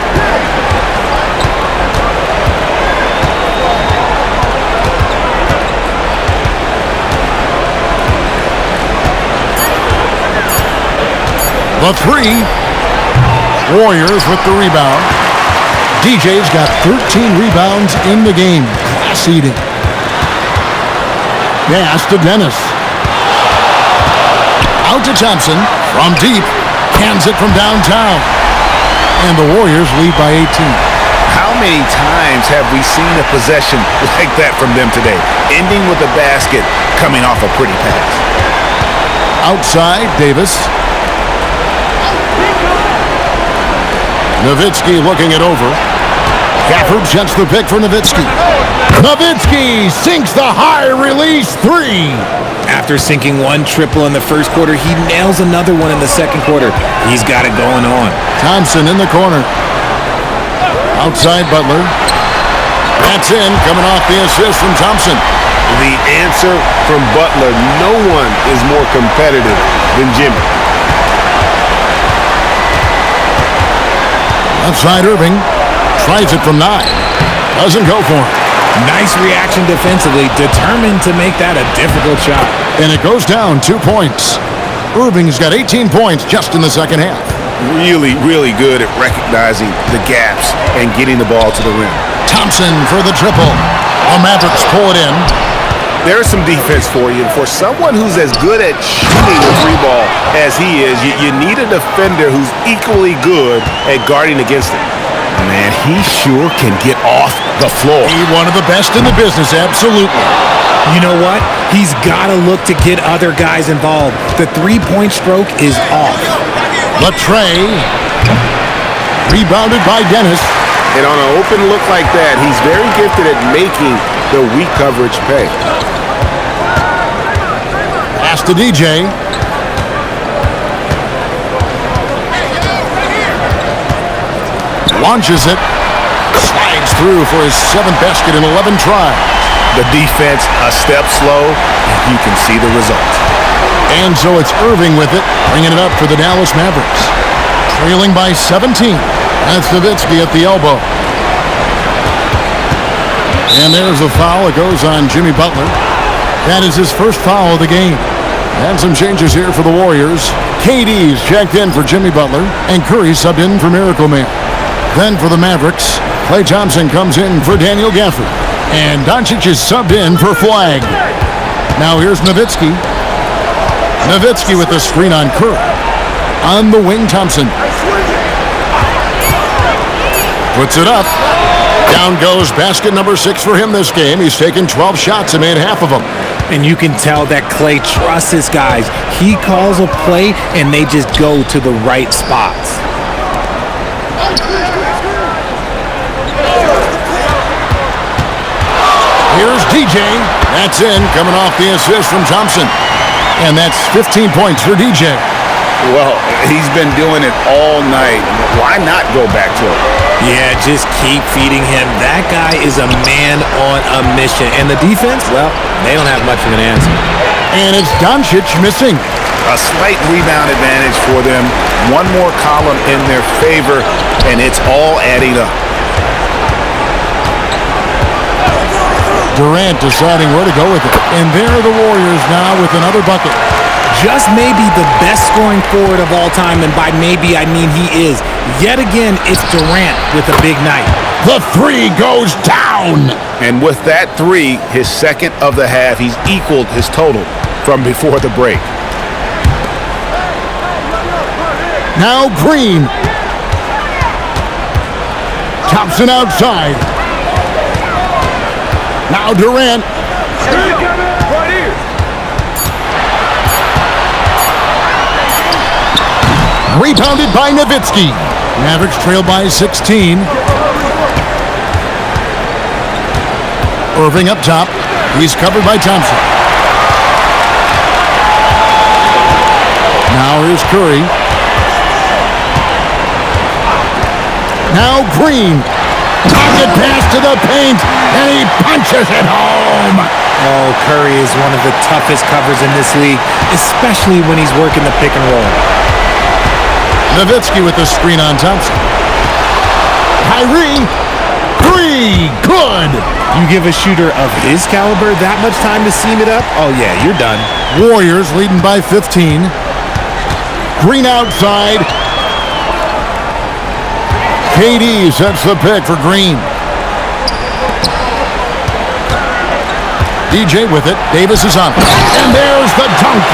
The three. Warriors with the rebound. DJ's got 13 rebounds in the game. Class eating. Pass to Dennis. Out to Thompson. From deep. Cans it from downtown. And the Warriors lead by 18. How many times have we seen a possession like that from them today? Ending with a basket, coming off a pretty pass. Outside, Davis. Nowitzki looking it over. Gafford sets the pick for Nowitzki. Nowitzki sinks the high release three. After sinking one triple in the first quarter, he nails another one in the second quarter. He's got it going on. Thompson in the corner. Outside Butler. That's in, coming off the assist from Thompson. The answer from Butler, no one is more competitive than Jimmy. Outside Irving. Tries it from 9. Doesn't go for it. Nice reaction defensively, determined to make that a difficult shot. And it goes down 2 points. Irving's got 18 points just in the second half. Really, really good at recognizing the gaps and getting the ball to the rim. Thompson for the triple. The Mavericks pull it in. There's some defense for you. And for someone who's as good at shooting the three ball as he is, you need a defender who's equally good at guarding against it. Man, he sure can get off the floor. He's one of the best in the business, absolutely. You know what? He's got to look to get other guys involved. The three-point stroke is off. Latrey. Rebounded by Dennis. And on an open look like that, he's very gifted at making the weak coverage pay. Pass to DJ. Launches it. Slides through for his 7th basket in 11 tries. The defense a step slow, and you can see the result. And so it's Irving with it, bringing it up for the Dallas Mavericks. Trailing by 17. That's Nowitzki at the elbow. And there's the foul. It goes on Jimmy Butler. That is his first foul of the game. And some changes here for the Warriors. KD's checked in for Jimmy Butler, and Curry subbed in for Miracle Man. Then for the Mavericks, Klay Thompson comes in for Daniel Gafford. And Doncic is subbed in for Flag. Now here's Nowitzki. Nowitzki with the screen on Curry. On the wing, Thompson. Puts it up. Down goes basket number 6 for him this game. He's taken 12 shots and made half of them. And you can tell that Klay trusts his guys. He calls a play, and they just go to the right spots. Here's DJ. That's in, coming off the assist from Thompson. And that's 15 points for DJ. Well, he's been doing it all night. Why not go back to it? Yeah, just keep feeding him. That guy is a man on a mission. And the defense, well, they don't have much of an answer. And it's Doncic missing. A slight rebound advantage for them. One more column in their favor, and it's all adding up. Durant deciding where to go with it. And there are the Warriors now with another bucket. Just maybe the best scoring forward of all time, and by maybe I mean he is. Yet again, it's Durant with a big night. The 3 goes down. And with that 3, his second of the half, he's equaled his total from before the break. Now Green. Thompson outside. Now Durant. Rebounded by Nowitzki. Mavericks trail by 16. Irving up top. He's covered by Thompson. Now here's Curry. Now Green. Pocket pass to the paint, and he punches it home. Oh, Curry is one of the toughest covers in this league, especially when he's working the pick and roll. Nowitzki with the screen on Thompson. Kyrie. Three. Good. You give a shooter of his caliber that much time to seam it up? Oh, yeah, you're done. Warriors leading by 15. Green outside. KD sets the pick for Green. DJ with it. Davis is on. And there's the dunk.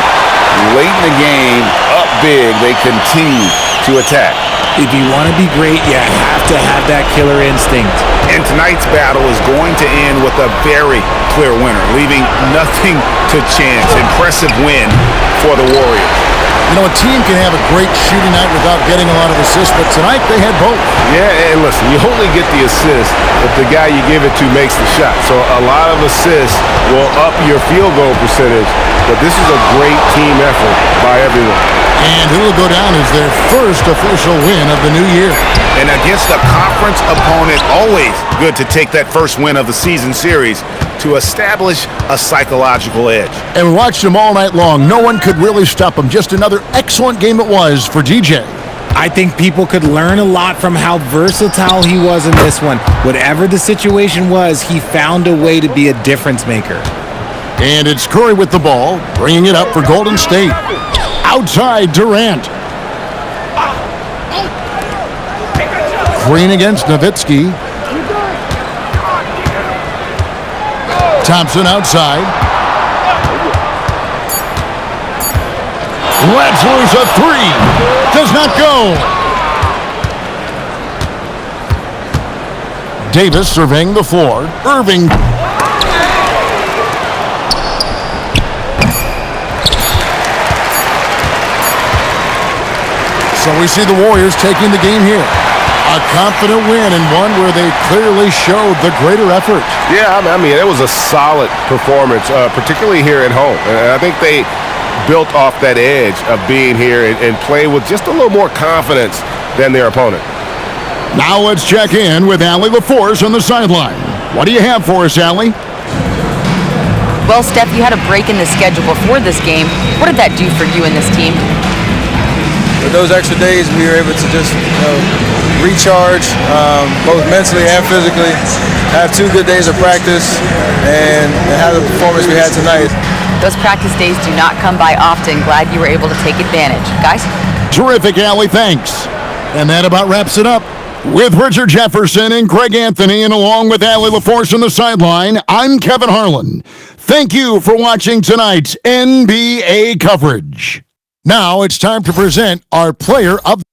Late in the game, up big, they continue to attack. If you want to be great, you have to have that killer instinct. And tonight's battle is going to end with a very clear winner, leaving nothing to chance. Impressive win for the Warriors. You know, a team can have a great shooting night without getting a lot of assists, but tonight they had both. Yeah, and listen, you only get the assist if the guy you give it to makes the shot. So a lot of assists will up your field goal percentage, but this is a great team effort by everyone. And who will go down as their first official win of the new year. And against a conference opponent, always good to take that first win of the season series to establish a psychological edge. And we watched them all night long. No one could really stop them. Just another excellent game it was for DJ. I think people could learn a lot from how versatile he was in this one. Whatever the situation was, he found a way to be a difference maker. And it's Curry with the ball, bringing it up for Golden State. Outside Durant. Green against Nowitzki. Thompson outside. Lets loose a three. Does not go. Davis surveying the floor. Irving. So we see the Warriors taking the game here. A confident win and one where they clearly showed the greater effort. Yeah, I mean, it was a solid performance, particularly here at home. And I think they built off that edge of being here and play with just a little more confidence than their opponent. Now let's check in with Allie LaForce on the sideline. What do you have for us, Allie? Well, Steph, you had a break in the schedule before this game. What did that do for you and this team? With those extra days, we were able to just recharge both mentally and physically, have 2 good days of practice, and have the performance we had tonight. Those practice days do not come by often. Glad you were able to take advantage. Guys? Terrific, Allie. Thanks. And that about wraps it up. With Richard Jefferson and Greg Anthony, and along with Allie LaForce on the sideline, I'm Kevin Harlan. Thank you for watching tonight's NBA coverage. Now it's time to present our player of